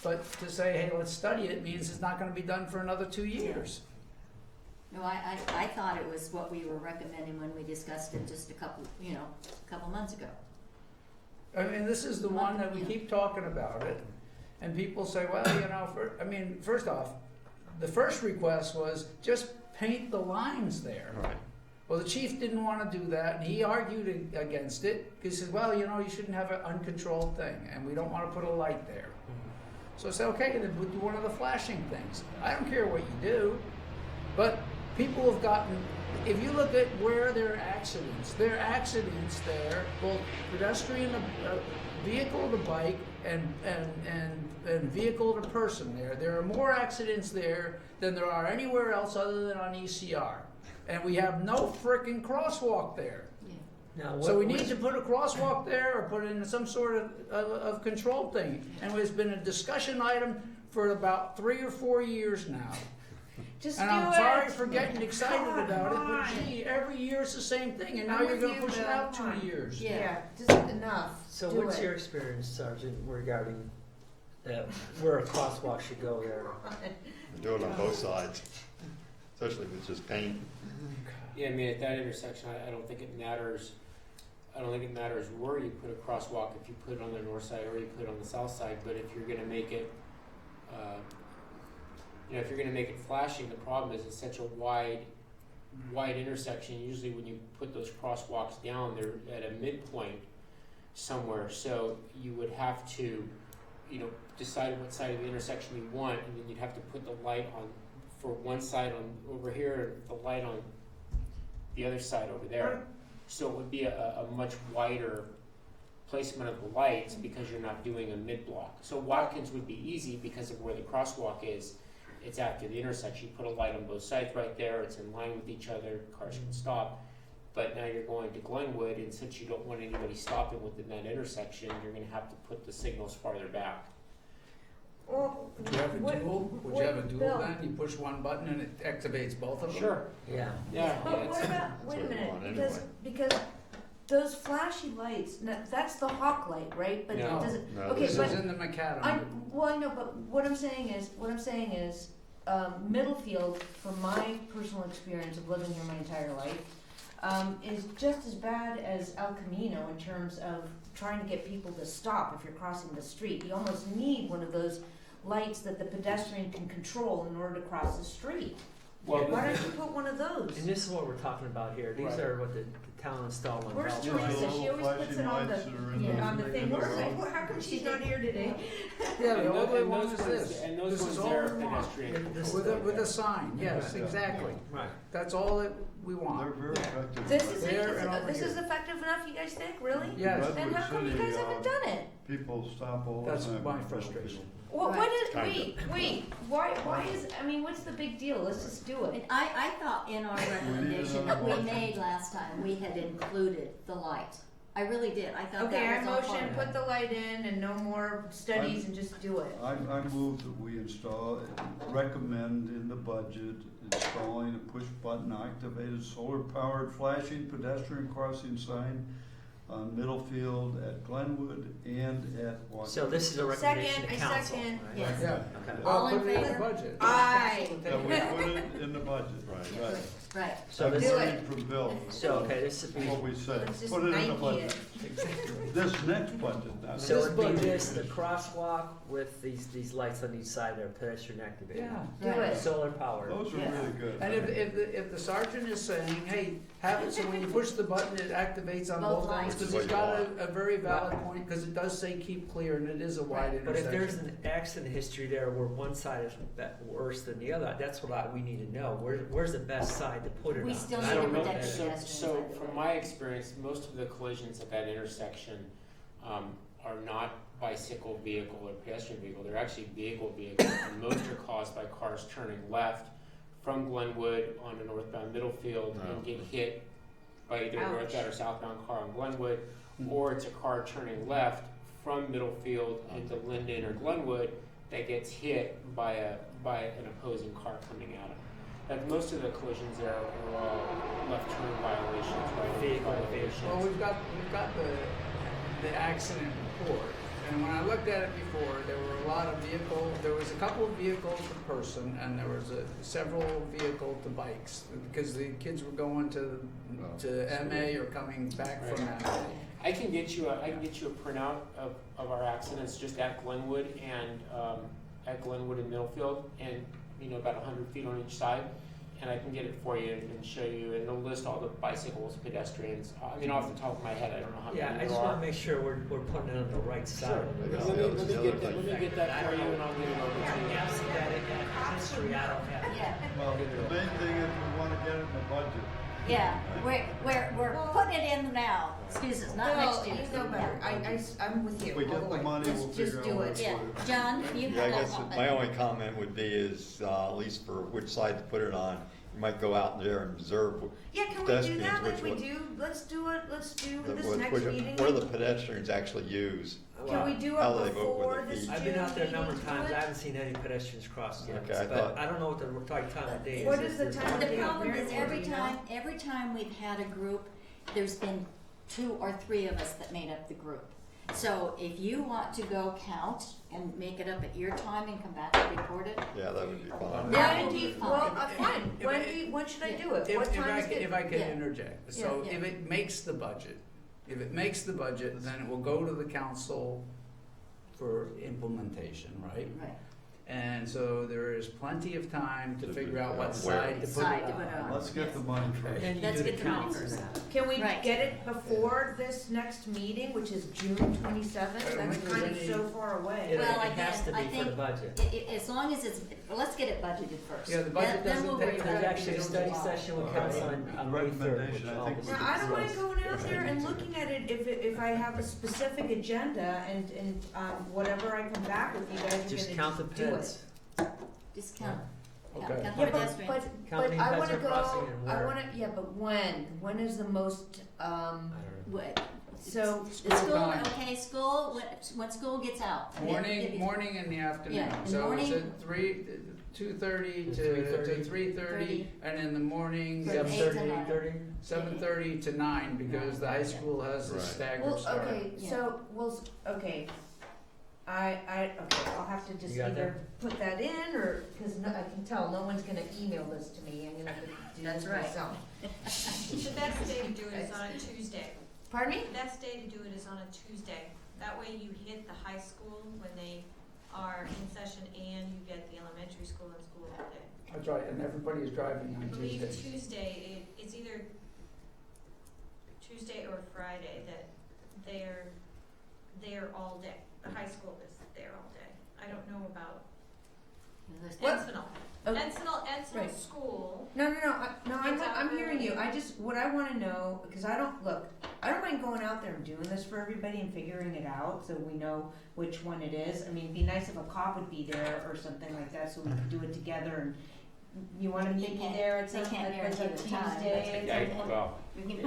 to say, hey, let's study it means it's not gonna be done for another 2 years. No, I thought it was what we were recommending when we discussed it just a couple months ago. I mean, this is the one that we Yeah. keep talking about it, and people say, well, first off, the first request was just paint the lines there. Right. Well, the chief didn't want to do that, and he argued against it, because he said, well, you shouldn't have an uncontrolled thing, and we don't want to put a light there. So I said, okay, then we'll do one of the flashing things. I don't care what you do, but people have gotten, if you look at where there are accidents there, both pedestrian, vehicle to bike, and vehicle to person there are more accidents there than there are anywhere else other than on ECR. And we have no frickin' crosswalk there. Yeah. Now, So we need to put a crosswalk there or put in some sort of control thing. And it's been a discussion item for about 3 or 4 years now. Just And do I'm it. sorry for getting excited Come about it, but on. gee, every year it's the same thing, and now I'm you're with gonna you, push it Bill. out Come on. 2 years. Yeah, just enough. So Do what's it. your experience, Sergeant, regarding where a crosswalk should go there? Do it on both sides, especially if it's just paint. Yeah, I mean, at that intersection, I don't think it matters. I don't think it matters where you put a crosswalk, if you put it on the north side or you put it on the south side. But if you're going to make it, if you're going to make it flashing, the problem is it's such a wide intersection. Usually, when you put those crosswalks down, they're at a midpoint somewhere. So you would have to, decide what side of the intersection you want, and then you'd have to put the light on for one side on over here, the light on the other side over there. So it would be a much wider placement of the lights because you're not doing a mid-block. So Watkins would be easy because of where the crosswalk is. It's after the intersection. You put a light on both sides right there. It's in line with each other. Cars can stop. But now you're going to Glenwood, and since you don't want anybody stopping within that intersection, you're going to have to put the signals farther back. Well, Would you have a what- dual? Would you have a dual Bill. then? You push one button and it activates both of them? Sure. Yeah. Yeah. But what about, wait a what we minute, want because those flashy lights, that's the hawk light, right? But it No. doesn't, No, okay, This but is in the macadam. I know, but what I'm saying is, Middlefield, from my personal experience of living here my entire life, is just as bad as El Camino in terms of trying to get people to stop if you're crossing the street. You almost need one of those lights that the pedestrian can control in order to cross the street. Well, Why don't you put one of those? And this is what we're talking about here. These Right. are what the town installed on Where's Beltline. Teresa? She always puts it on Flashing lights that are in on the the- thing. in the Where's road. well, how come she's not here today? Yeah, And all those- we and want those is ones- this. and those This ones is all there are we want. pedestrian. This- With a sign, yes, Yeah. exactly. Right. That's all that we They're want. very effective. This is There and over this here. is effective enough, you guys think? Really? Yes. Redwood Then how come you City, guys haven't done it? People stop all the That's time. my at frustration. Battlefield. Well, Right. what is, Kinda. wait, why is, I mean, what's the big deal? Let's just do And it. I thought in our recommendation that we made last time, we had included the light. I really did. I thought Okay, I that was all part motion, of it. put the light in and no more studies and just do it. I move that we recommend in the budget installing a push-button activated solar-powered flashing pedestrian crossing sign on Middlefield at Glenwood and at Washington. So this is a recommendation to Second, I council, second. right? Yes. Yeah. Okay. All Well, in put it in the favor? budget. Aye. That we put it in the budget, right. Right. So I'm this, Do learning it. from Bill, so, okay, this would be, what we said, Let's just put it in the Nike budget. it. This next budget, not so this it'd be budget. this, the crosswalk with these lights on each side that are pedestrian activated. Yeah. Do Right. it. Solar powered. Those are Yeah. really good. And if the sergeant is saying, hey, have it so when you push the button, it activates on Both both ends, lights. because What he's you got want. a very valid point, because it does say keep clear, and it is a wide intersection. But if there's an accident history there where one side is worse than the other, that's what we need to know. Where's the best side to put it We on? still And need I to don't know protect that. the So, pedestrians, so by the from way. my experience, most of the collisions at that intersection are not bicycle vehicle or pedestrian vehicle. They're actually vehicle, and most are caused by cars turning left from Glenwood on a northbound Middlefield and get hit by either a Ouch. northbound or southbound car on Glenwood, or it's a car turning left from Middlefield into Linden or Glenwood that gets hit by an opposing car coming at them. Like most of the collisions there are all left turn violations, right? Vehicle violations. Well, we've got the accident report, and when I looked at it before, there were a lot of there was a couple of vehicles per person, and there was several vehicle to bikes, because the kids were going to MA or coming back from MA. I can get you a printout of our accidents just at Glenwood and Middlefield, and about 100 feet on each side, and I can get it for you and show you, and it'll list all the bicycles, pedestrians. I mean, off the top of my head, I don't know how many Yeah, I there just are. want to make sure we're putting it on the right side. Sure. I guess Let the me other get that for you, and I'll get it over to you. Yeah, see that history, I don't have. Yeah, Well, the main thing is we wanna get it in the budget. yeah, we're putting it in now, excuse us, not next year. You know better. I'm with you. If we all get the the way. money, Let's we'll just figure out do where it. to Yeah, put it. John, you Yeah, I have guess a- my only comment would be is, at least for which side to put it on, you might go out there and observe Yeah, can we do pedestrians, that like which we one- do? Let's do it, let's do the- this which- next which- meeting. where the pedestrians actually use. Can we do how it they vote with before their this feet. June I've been out there a number of meeting? times, Do I it? haven't seen any pedestrians cross yet, Okay, I but thought- I don't know what the time of day is. What is the If there's time of The day? problem is Mary, every do you know? time we've had a group, there's been 2 or 3 of us that made up the group. So if you want to go count and make it up at your time and come back and report it, Yeah, that would be fine. That When will do be you, fine. well, fine, If- when should I do it? If What time I is can, good? if I can Yeah. interject, so Yeah. if it makes the budget, then it will go to the council for implementation, right? right, And so there is plenty of time to figure out what Where? side to put Side it to put it on. on. Let's get the money first. And you Let's do the get the money count for first. that. Can we Right. get it before this next meeting, which is June 27th? I don't That's think there's kind of any- so far away. It Well, it has to again, I be for the think- budget. as long as it's, let's get it budgeted first. Yeah, the budget Then doesn't we'll take worry till about There's it actually a until study July. session with Okay. council on May 3rd, which Recommendation, I all think this we Now, is I don't wanna discussed. go out there and looking at it if I have a specific agenda and whatever I come back with, you guys are Just gonna count the do it. pets. Just count. Okay. Count Yeah, the but pedestrians. How many I pets wanna are crossing go, and I where? wanna, yeah, but when is the most, I don't know. What- so, The school, time. okay, school, when school gets out. Morning and the afternoon, Yeah, in the so it's morning- at 2:30 to 3:30. 3:30, and in the morning, From 7:30, 8 to 9. 8:30? 7:30 to 9, because the high school has a Right. staggered well, start. okay, Yeah. so, okay. okay, I'll have to just You got either put that in, or, because I can tell, no one's gonna email this to me, I'm gonna have to do That's this right. myself. The best day to do it is on a Tuesday. Pardon me? The best day to do it is on a Tuesday. That way you hit the high school when they are in session, and you get the elementary school in school all day. That's right, and everybody is driving I on believe Tuesdays. Tuesday, it's either Tuesday or Friday that they're all day. The high school is there all day. I don't know about What? Encinal. Oh, Encinal right. School. No, I'm hearing you, what I wanna know, because I don't mind going out there and doing this for everybody and figuring it out, so we know which one it is. I mean, it'd be nice if a cop would be there or something like that, so we could do it together, and you want him to be there at some, They can't at guarantee a the time, but Tuesday? Yeah, at some point? well, We can if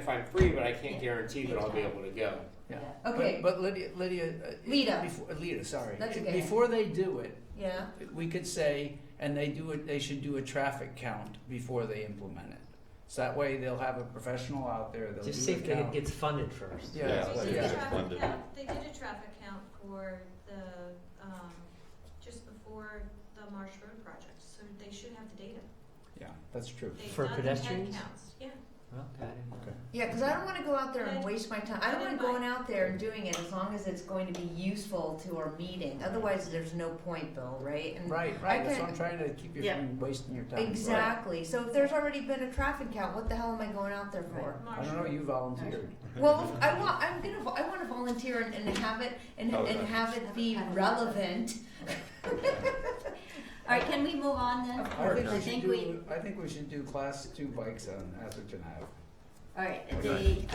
try. I'm free, but I can't guarantee that I'll be able to go. Yeah. Okay. But Lydia, Lita. Lita, sorry. That's okay. Before they do it, Yeah, we could say, and they should do a traffic count before they implement it. So that way they'll have a professional out there, they'll do Just see a if it count. gets funded first. Yeah, Yeah, They let's did get a it traffic funded. count, they did a traffic count for the, just before the Marsh Road project, so they should have the data. Yeah, that's true. They've For done the pedestrians? head counts, yeah. Well, I didn't know. Okay. yeah, because I don't wanna go out there and waste my time, I don't want Then going out there and doing it as long as it's going to be useful to our meeting, otherwise there's no point, Bill, right? And Right, I that's can- what I'm trying to keep you Yeah. from wasting your time. Exactly, so if there's already been a traffic count, what the hell am I going out there for? Right. I Marsh don't know, Road. you volunteered. Well, I want to volunteer and have it, and Okay. have it be relevant. All right, can we move on then? I think we should do class 2 bikes on Atherton Ave. All right, Okay.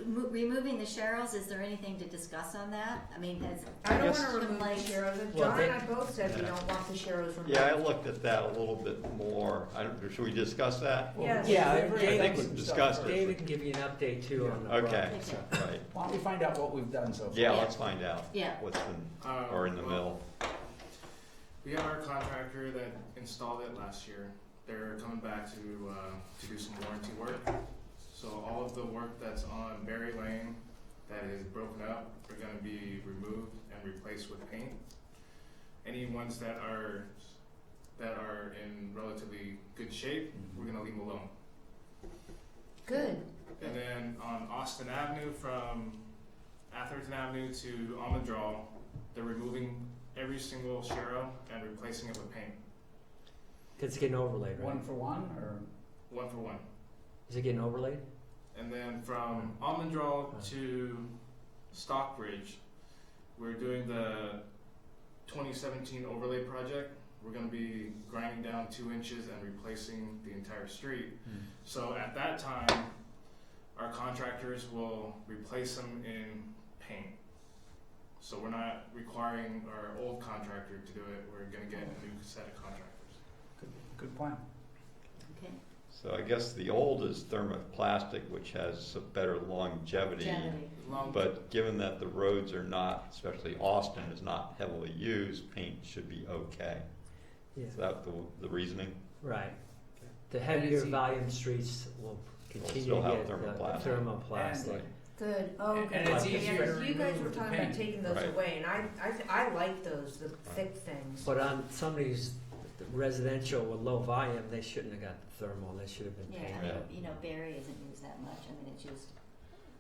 removing the Sherrills, is there anything to discuss on that? I mean, has. I don't guess- want to remove the Like- Sharrows. Well, John they- and I both said we Yeah. don't want the Sharrows removed. Yeah, I looked at that a little bit more. Should we discuss that? Yes. Yeah, We've already David- done I think some we've stuff discussed first. it. David can give you an update too on the Okay, project. Okay. right. Why don't we find out what we've done so far? Yeah, Yeah. let's find out Yeah. what's been, or in the middle. We have our contractor that installed it last year. They're coming back to do some warranty work. So all of the work that's on Berry Lane that is broken up are gonna be removed and replaced with paint. Any ones that are in relatively good shape, we're gonna leave them alone. Good. And then on Austin Avenue from Atherton Avenue to Almondral, they're removing every single Sharrow and replacing it with paint, It's getting overlaid, right? 1 for 1, or? 1 for 1. Is it getting overlaid? And then from Almondral to Stockbridge, we're doing the 2017 overlay project. We're gonna be grinding down 2 inches and replacing the entire street. So at that time, our contractors will replace them in paint. So we're not requiring our old contractor to do it, we're gonna get a new set of contractors. Good plan. Okay. So I guess the old is thermoplastic, which has a better longevity. Generally. But given that the roads are not, especially Austin, is not heavily used, paint should be okay. Yeah. Is that the reasoning? Right. The And heavier it's- volume streets will continue still to have get the thermoplastic. thermoplastic. Right. Good. Oh, And okay. it's Yeah, easier to because you guys remove were with the talking about paint. taking those Right. away, and I like those, the thick things. But on some of these residential with low volume, they shouldn't have got the thermal, they should have been Yeah, painted. I mean, Yeah. you know, Barry isn't used that much, I mean, it's used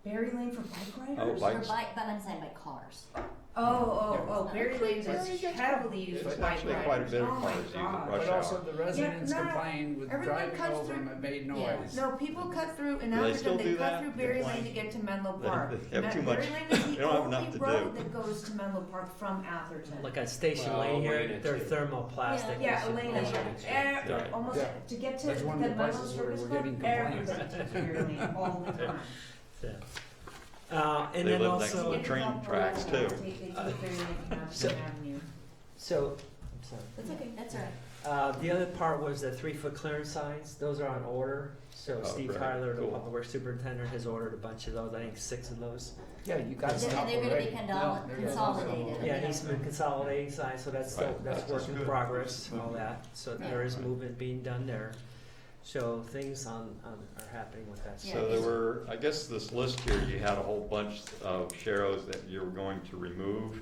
Berry Lane for bike Oh, riders? bike- for bike, but I'm saying by cars. Berry Lane is heavily used for There's bike actually riders. quite a bit of Oh my cars use it God. rush But also hour. the residents no, no. complained with Everyone driving cuts over through- them, it made Yeah. noise. No, people cut through in Do they still Atherton, they do cut that? through Berry Why? Lane to get to Menlo They- Park. they have too much- Berry Lane is they the don't have only enough to road do. that goes to Menlo Park from Atherton. Like on Station Well, Lane here, Elena they're too. thermoplastic. Yeah, they should Elena, be- yeah. Right. Almost, Yeah. to get to That's the one of the Menlo places where Service we're Club, getting complaints. everybody takes Berry Lane all the time. Yeah. And They then live next to also, the train tracks, too. They take Berry Lane from So- Atherton Avenue. so, I'm sorry. That's okay. That's all right. The other part was the 3-foot clearance signs. Those are on order. So Oh, Steve great. Tyler, the Cool. public works superintendent, has ordered a bunch of those. I think 6 of those. Yeah, you got And some they're up gonna be already. consolidated. Yeah, he's been consolidating signs, so that's still, Right. that's That's work in good. progress, all that. So there is movement being done there. So things are happening with that. Yeah, So there were, I guess this list here, you had a whole bunch of sharrows that you were going to remove.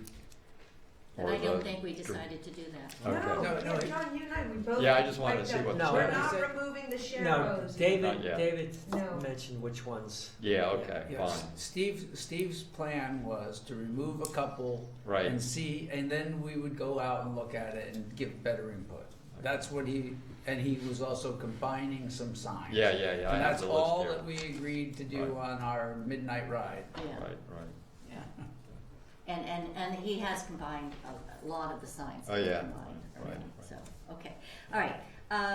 But or I don't the- think we decided to do that. Okay. No, No, yeah, John, you and I, we both. Yeah, I just wanted to like see that. what No, We're I not said- removing the No, sharrows. David, yet. David No. mentioned which ones. Yeah, okay, Yeah, fine, Steve's plan was to remove a couple right. and see, and then we would go out and look at it and give better input. That's what and he was also combining some signs. Yeah, I And have that's the list all here. that we agreed to do Right. on our midnight ride. Yeah, Right. yeah. And he has combined a lot of the signs. Oh, that he yeah. combined Right, already. right. So, okay, all right.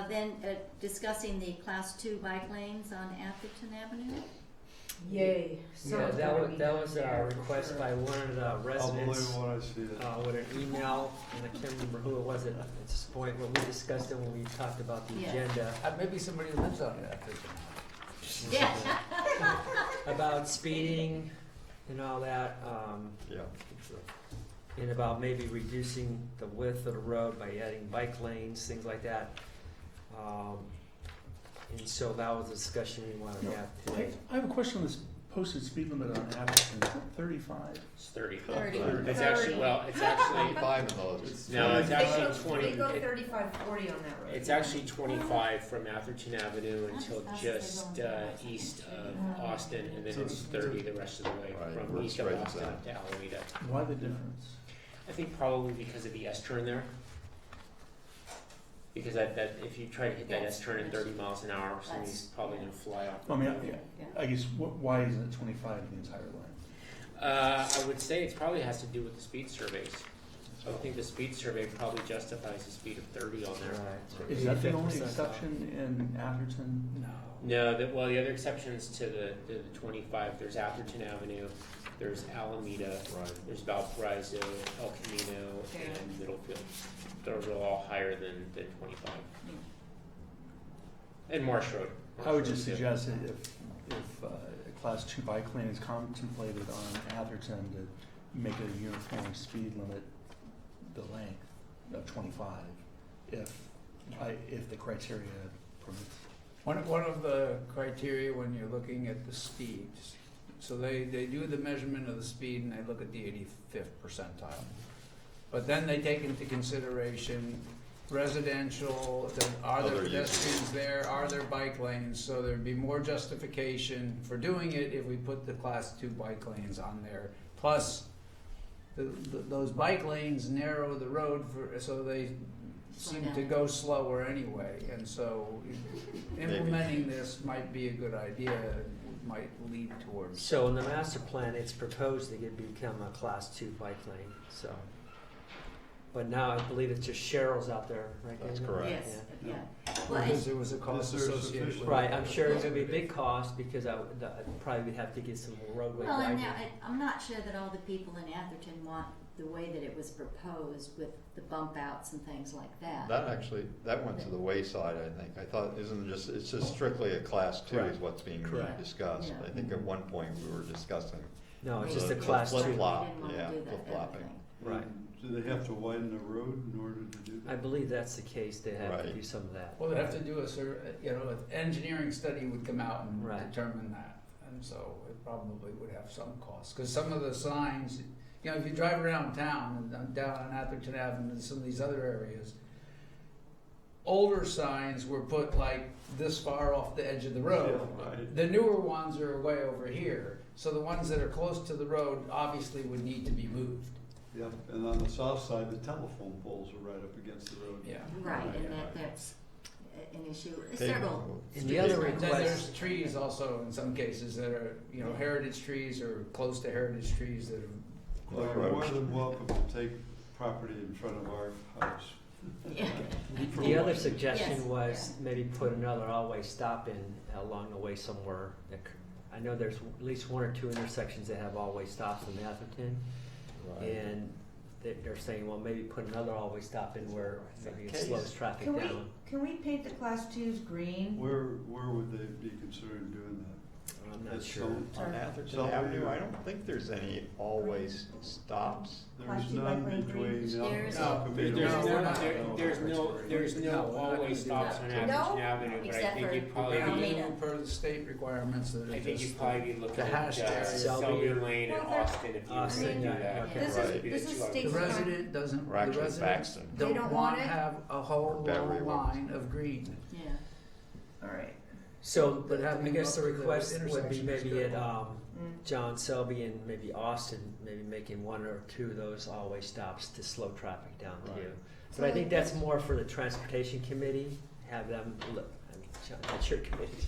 Then discussing the class 2 bike lanes on Atherton Avenue. Yay. Yeah, that was a request by one of the I'll believe residents when I see it. with an email, and I can't remember who it was at this point when we discussed it when we talked about the Yeah. agenda Maybe somebody lives on it after. Yeah. about speeding and all that. Yeah, And about maybe reducing the width of the road by adding bike lanes, things like that. And so that was a discussion we wanted to have today. I have a question on this posted speed limit on Atherton. Is it 35? It's 30. 30. It's actually, well, it's actually, 5 of those. no, it's They actually go 20. 35, 40 on that road. It's actually 25 from Atherton Avenue until That's just fast as they go. east of Austin, and then it's 30 the rest of the way Right, from works east of right Austin inside. up to Alameda. Why the difference? I think probably because of the S turn there. Because that if you try to hit that Yeah, S turn at 30 miles an hour, That's- somebody's probably going to fly off. the I mean, road. yeah, I guess, why isn't it 25 the entire lane? I would say it probably has to do with the speed surveys. So I think the speed survey probably justifies a speed of 30 on there. Right. Is that the 50% only off. exception in Atherton? No. No, the other exceptions to the 25, there's Atherton Avenue, there's Alameda, Right. there's Valparaiso, El Camino, and Middlefield. Those are all higher than 25. And Marsh Road. I would just suggest that if a class 2 bike lane is contemplated on Atherton to make it a uniform speed limit, the length of 25, if the criteria permits. One of the criteria when you're looking at the speeds, so they do the measurement of the speed and they look at the 85th percentile. But then they take into consideration residential, are there Other uses. pedestrians there, are there bike lanes? So there'd be more justification for doing it if we put the class 2 bike lanes on there. Plus, those bike lanes narrow the road so they seem to go slower anyway. And so implementing this might be a good idea, might lead towards. So in the master plan, it's proposed that it become a class 2 bike lane, so. But now I believe it's just Cheryl's out there, right? That's David? correct. Yes, yeah. Well, Because there was a cost Is there associated with it. sufficient- Right, I'm sure it's gonna be a big cost because I probably would have to get some roadway Well, and widening. now, I'm not sure that all the people in Atherton want the way that it was proposed with the bump outs and things like that. That went to the wayside, I think. I thought, it's just strictly a class 2 is Correct. what's being Correct. discussed. Yeah. I think at one point we were discussing. No, it's The- just a the class 2. flip-flop. They didn't want yeah, to do that flip-flopping. thing. Right. Do they have to widen the road in order to do that? I believe that's the case, they have to Right. do some of that. Well, they'd have to do an engineering study would come out and Right. determine that. And so it probably would have some cost. Because some of the signs, if you drive around town, and down on Atherton Avenue and some of these other areas, older signs were put like this far off the edge of the road. Yeah, right. The newer ones are way over here. So the ones that are close to the road obviously would need to be moved. Yep, and on the south side, the telephone poles are right up against the road. Yeah. Right, and Yeah. that's an issue, Hey, several. And the other And then request, there's trees also in some cases that are, heritage trees or close to heritage trees that are. Well, you're more than welcome to take property in front of our house. Yeah. the other suggestion Yes, was maybe put another all-way stop in along the way somewhere. I know there's at least 1 or 2 intersections that have all-way stops in Atherton. Right. And they're saying, well, maybe put another all-way stop in where maybe it Case. slows traffic Can we, down. can we paint the class 2s green? Where would they be considering doing that? I'm not It's sure. so- On Atherton So- Avenue, I don't think there's any always stops. Class There's two none bike lane between green. There's- El No, Camino. there's and- no- There's No, no we're not gonna always do stops that. on No, Atherton Avenue, but I except think for you'd probably Almeda. be, Minimum per the state requirements that are I think just you'd probably be looking the at hashtag. Selby Selby. Lane and Well, they're- Austin if you were Austin, to do yeah, that. okay. This Right. is, this is The state. resident doesn't, Or the actually residents Paxton. They don't don't want want to it? have a whole Battery long works. line of green. Yeah. Alright. So, But I having guess the up to the request would be intersection is maybe good. at, Mm. John Selby and maybe Austin, maybe making one or two of those always stops to slow traffic down Right. too. But I think that's more for the transportation committee, have them look, I mean, John, that's your committee.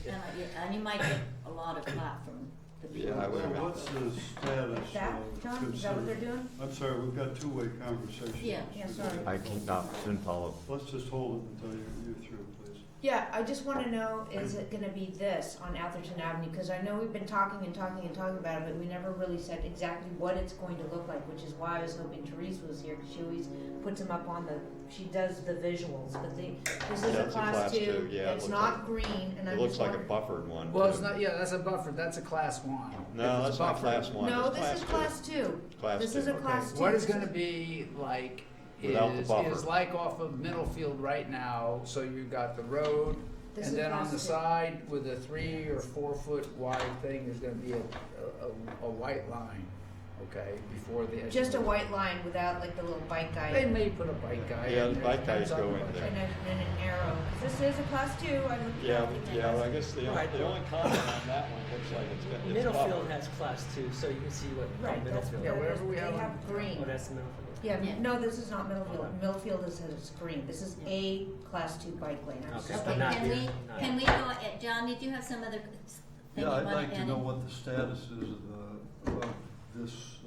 And you might get a lot of clap from the people. Yeah, I would So imagine. what's the status That, of John, is that what they're doing? I'm sorry, we've got two-way conversation. Yeah. Yeah, sorry. I didn't follow. Let's just hold it until you're through, please. Yeah, I just wanna know, is it gonna be this on Atherton Avenue? Cause I know we've been talking and talking and talking about it, but we never really said exactly what it's going to look like, which is why I was hoping Therese was here, cause she always puts them up on she does the visuals, but this is Yeah, a it's class two, yeah, it it's looks not like- green, and It I'm looks just like a wondering. buffered one. Well, it's too. not, yeah, that's a buffer, that's a class one. No, If that's it's not buffered. class one. No, It's this is two. class two. Class This two. is a Okay. class two. What it's gonna be like Without the is buffer. like off of Middlefield right now, so you've got the road, This and is then on class the two. side with a 3 or 4 foot wide thing, there's gonna be a white line, okay, before the edge. Just a of the- white line without like the little bike guy. They may put a bike guy Yeah, in the there, bike guys depends on go the in budget. there. And an arrow. 'Cause this is a class two. I looked it Yeah, up. yeah, I guess the Right. only comment on that one looks like it's Middlefield buffered. has class two, so you can see what, Right, that's Middlefield. Yeah, wherever we they have have green. Oh, that's Middlefield. Yeah, Yeah. no, this is not Middlefield. Okay. Middlefield is green. This is a class two bike lane. I was Okay, just but Okay, not like- can we, here, not can we go, John, did you have some other thing you Yeah, I'd wanna like to add know in? what the status is of this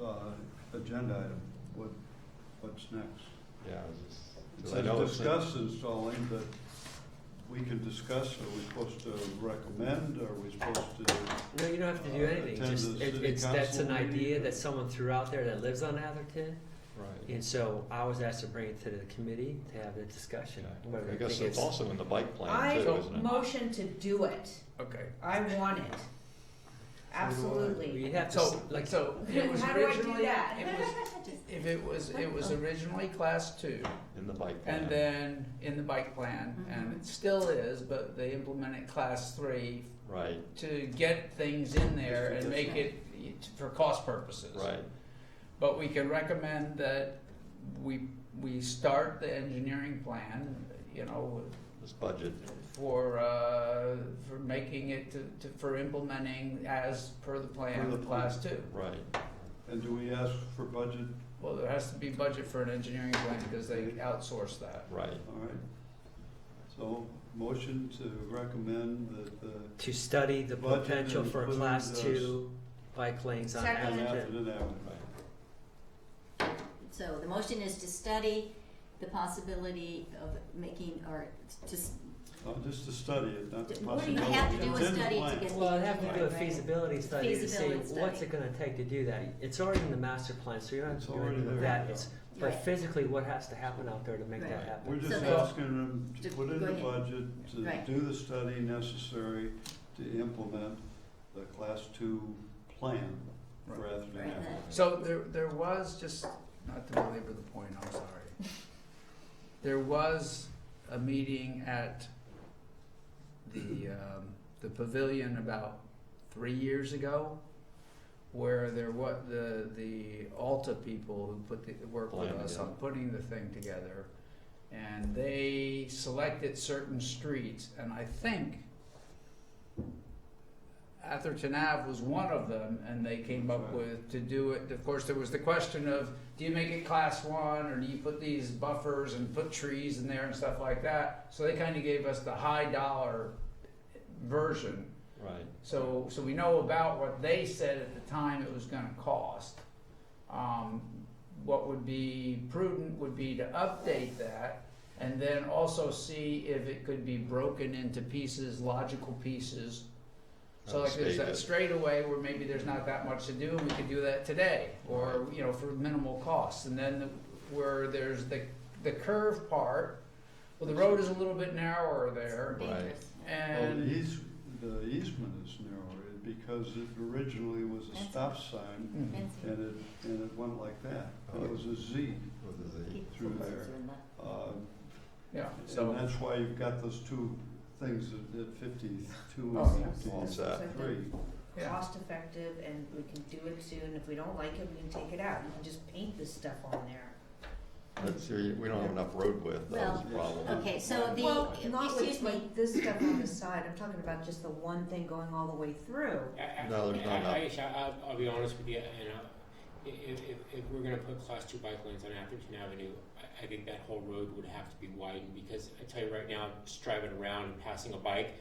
agenda item, what's next. Yeah, I was just. It 'cause I says know it's- discuss installing, but we can discuss, are we supposed to recommend, are we supposed to? No, you don't have to do anything, Attend just, the city it's, that's an council meeting. idea that someone threw out there that lives on Atherton, Right. and so I was asked to bring it to the committee to have the discussion. Whether I they guess think it's also in the bike plan too, I isn't it? motion to do it. Okay. I want it. Absolutely. We have to, So, like, so it was How do I do originally, that? it was originally class two, In the bike plan. and then in the bike plan, and Mhm. it still is, but they implemented class three Right, to get things in there and make it for cost purposes. right. But we can recommend that we start the engineering plan, you know, This budget, for making it for implementing as per the plan For of the class two. right. And do we ask for budget? Well, there has to be budget for an engineering plan because they outsource that. Right. All right. So, motion to recommend that the to study the Budget potential for includes class us. two bike lanes on Second. Atherton. Atherton Avenue. So the motion is to study the possibility of making, or just, Just to study it, not the well, you possibility. have to do It's a in the study to plan. get the. Well, I'd have to do a engineering, right? feasibility study to see Feasibility what's study. it gonna take to do that. It's already in the master plan, so you don't have It's to do already anything with there. that. It's, but Right. physically, what has to happen out there to make Right. that happen? We're just So that's- asking them to to- put in go the ahead. budget, to Right. do the study necessary to implement the class two plan for Right. Atherton Right, Avenue. So there was, just not to belabor the point, I'm sorry. There was a meeting at the pavilion about 3 years ago, where there was the Alta people who worked with Plan, us yeah. on putting the thing together, and they selected certain streets, and I think Atherton Ave was one of them, and they came up with to do it. Of course, there was the question of, do you make it class one, or do you put these buffers and put trees in there and stuff like that? So they kind of gave us the high dollar version. Right. So we know about what they said at the time it was gonna cost. What would be prudent would be to update that, and then also see if it could be broken into pieces, logical pieces. So like there's that straightaway where maybe there's not that much to do, and we could do that today, or, you know, for minimal costs. And then where there's the curve part, well, the road is a little bit narrower there, Dangerous. Well, and the easement is narrower. because it originally was a stop sign, Fancy. and it went like that. It was a Z With the Z. Keep through the there. buzzers in the- Yeah, And so, that's why you've got those two things at 52 Oh, and yeah. What's 53. yeah. Cost effective, and we can do it soon. If we don't like it, we can take it out. You can just paint this stuff on there. That's, we don't have enough road width, that was the Well, problem. Okay, so the, Well, not excuse with me, like this stuff on the side. I'm talking about just the one thing going all the way through. No, there's not enough. I'll be honest with you, and if we're gonna put class 2 bike lanes on Atherton Avenue, I think that whole road would have to be widened, because I tell you right now, just driving around and passing a bike,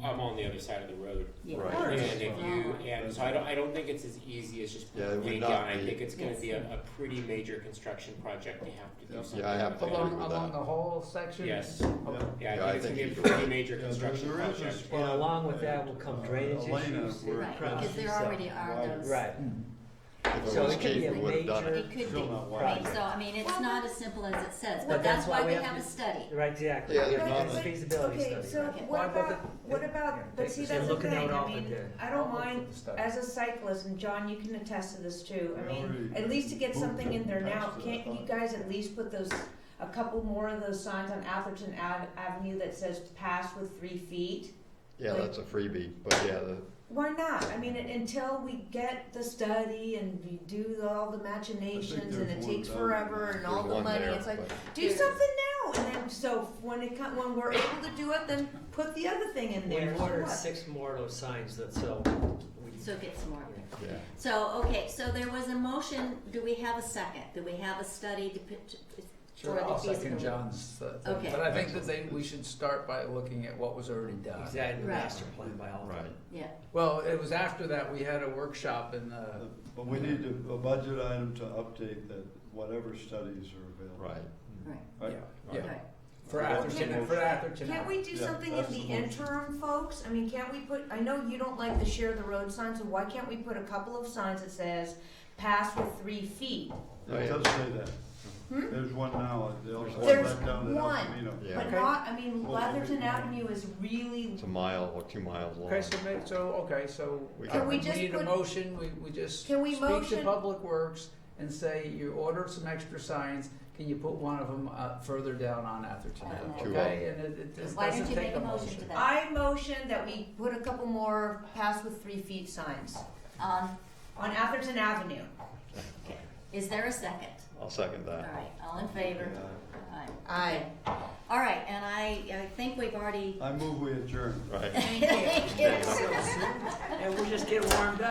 I'm on the other side of the road. yeah. Right. And if you, and so I don't think it's as easy as just Yeah, it putting would paint not down. I be. think it's gonna Yes. be a pretty major construction project to have to do Yeah. something. Yeah, I have to like agree that. with Along that. the whole section? Yes. Okay. Yeah, Yeah, I I think it's think gonna be a you- pretty major Yeah, construction there is a project. spot. And along with that will come drainage Elena, issues. where it Right, crosses because there So- already are those. Right. If it So was it could be cheap, a we would have done major- it. It could be, Still not I mean, wide. so, I mean, it's Well, not as simple as it says, But but that's that's why why we we have have a to- study. Right, exactly. Yeah, It's there's not a a- feasibility Okay, study. so Okay. what Why about, would what the- about, yeah, but take see, this- that's And the looking thing, out off I of mean, there. I I'll don't look for mind, the study. as a cyclist, and John, you can attest to this too, I We mean, already at least to get moved something in there it now, past it, I can't you thought. guys at least put those, a couple more of those signs on Atherton Avenue that says pass with 3 feet? Yeah, that's a freebie, but yeah, Why not? I mean, until we get the study and we do all the machinations and it there's takes one forever and all there's the one money, there, it's like, but do something now, and then, so when we're able to do it, then put the other thing in there, We've so ordered what? 6 more of those signs that, so we. So get some more. yeah. So, okay, so there was a motion, do we have a second? Do we have a study to put, Sure, for the I'll second feasibility? John's thing. Okay. But I think that we should start by looking at what was already done. Exactly, the Right. master plan by all. Right. Yeah, Well, it was after that, we had a workshop in the, But we need a budget item to update that, whatever studies are available. Right. right, Right? yeah, right. for Well, Atherton, for Atherton. Can't we do Yeah, something in that's the the motion. interim, folks? I mean, can't we put, I know you don't like the share the road sign, so why can't we put a couple of signs that says pass with 3 feet? It does say that. Hmm? There's one now, they'll put There's that down at El one. Camino. Yeah. But Okay. not, I mean, Well, Atherton Avenue is really, It's a mile or 2 miles long. Okay, so We Can we we just need a put- motion, we just Can we speak to motion- Public Works and say, you ordered some extra signs, can you put one of them further down on Atherton Avenue, Two of okay? And it just Why doesn't don't you take make a a motion motion. to that? I motion that we put a couple more pass with 3 feet signs On, Atherton Avenue. okay, is there a second? I'll second All that. right, all in favor? Aye. Aye. Okay. All right, and I think we've already. I move we adjourn. Right. Thank you. And we're just getting warmed up.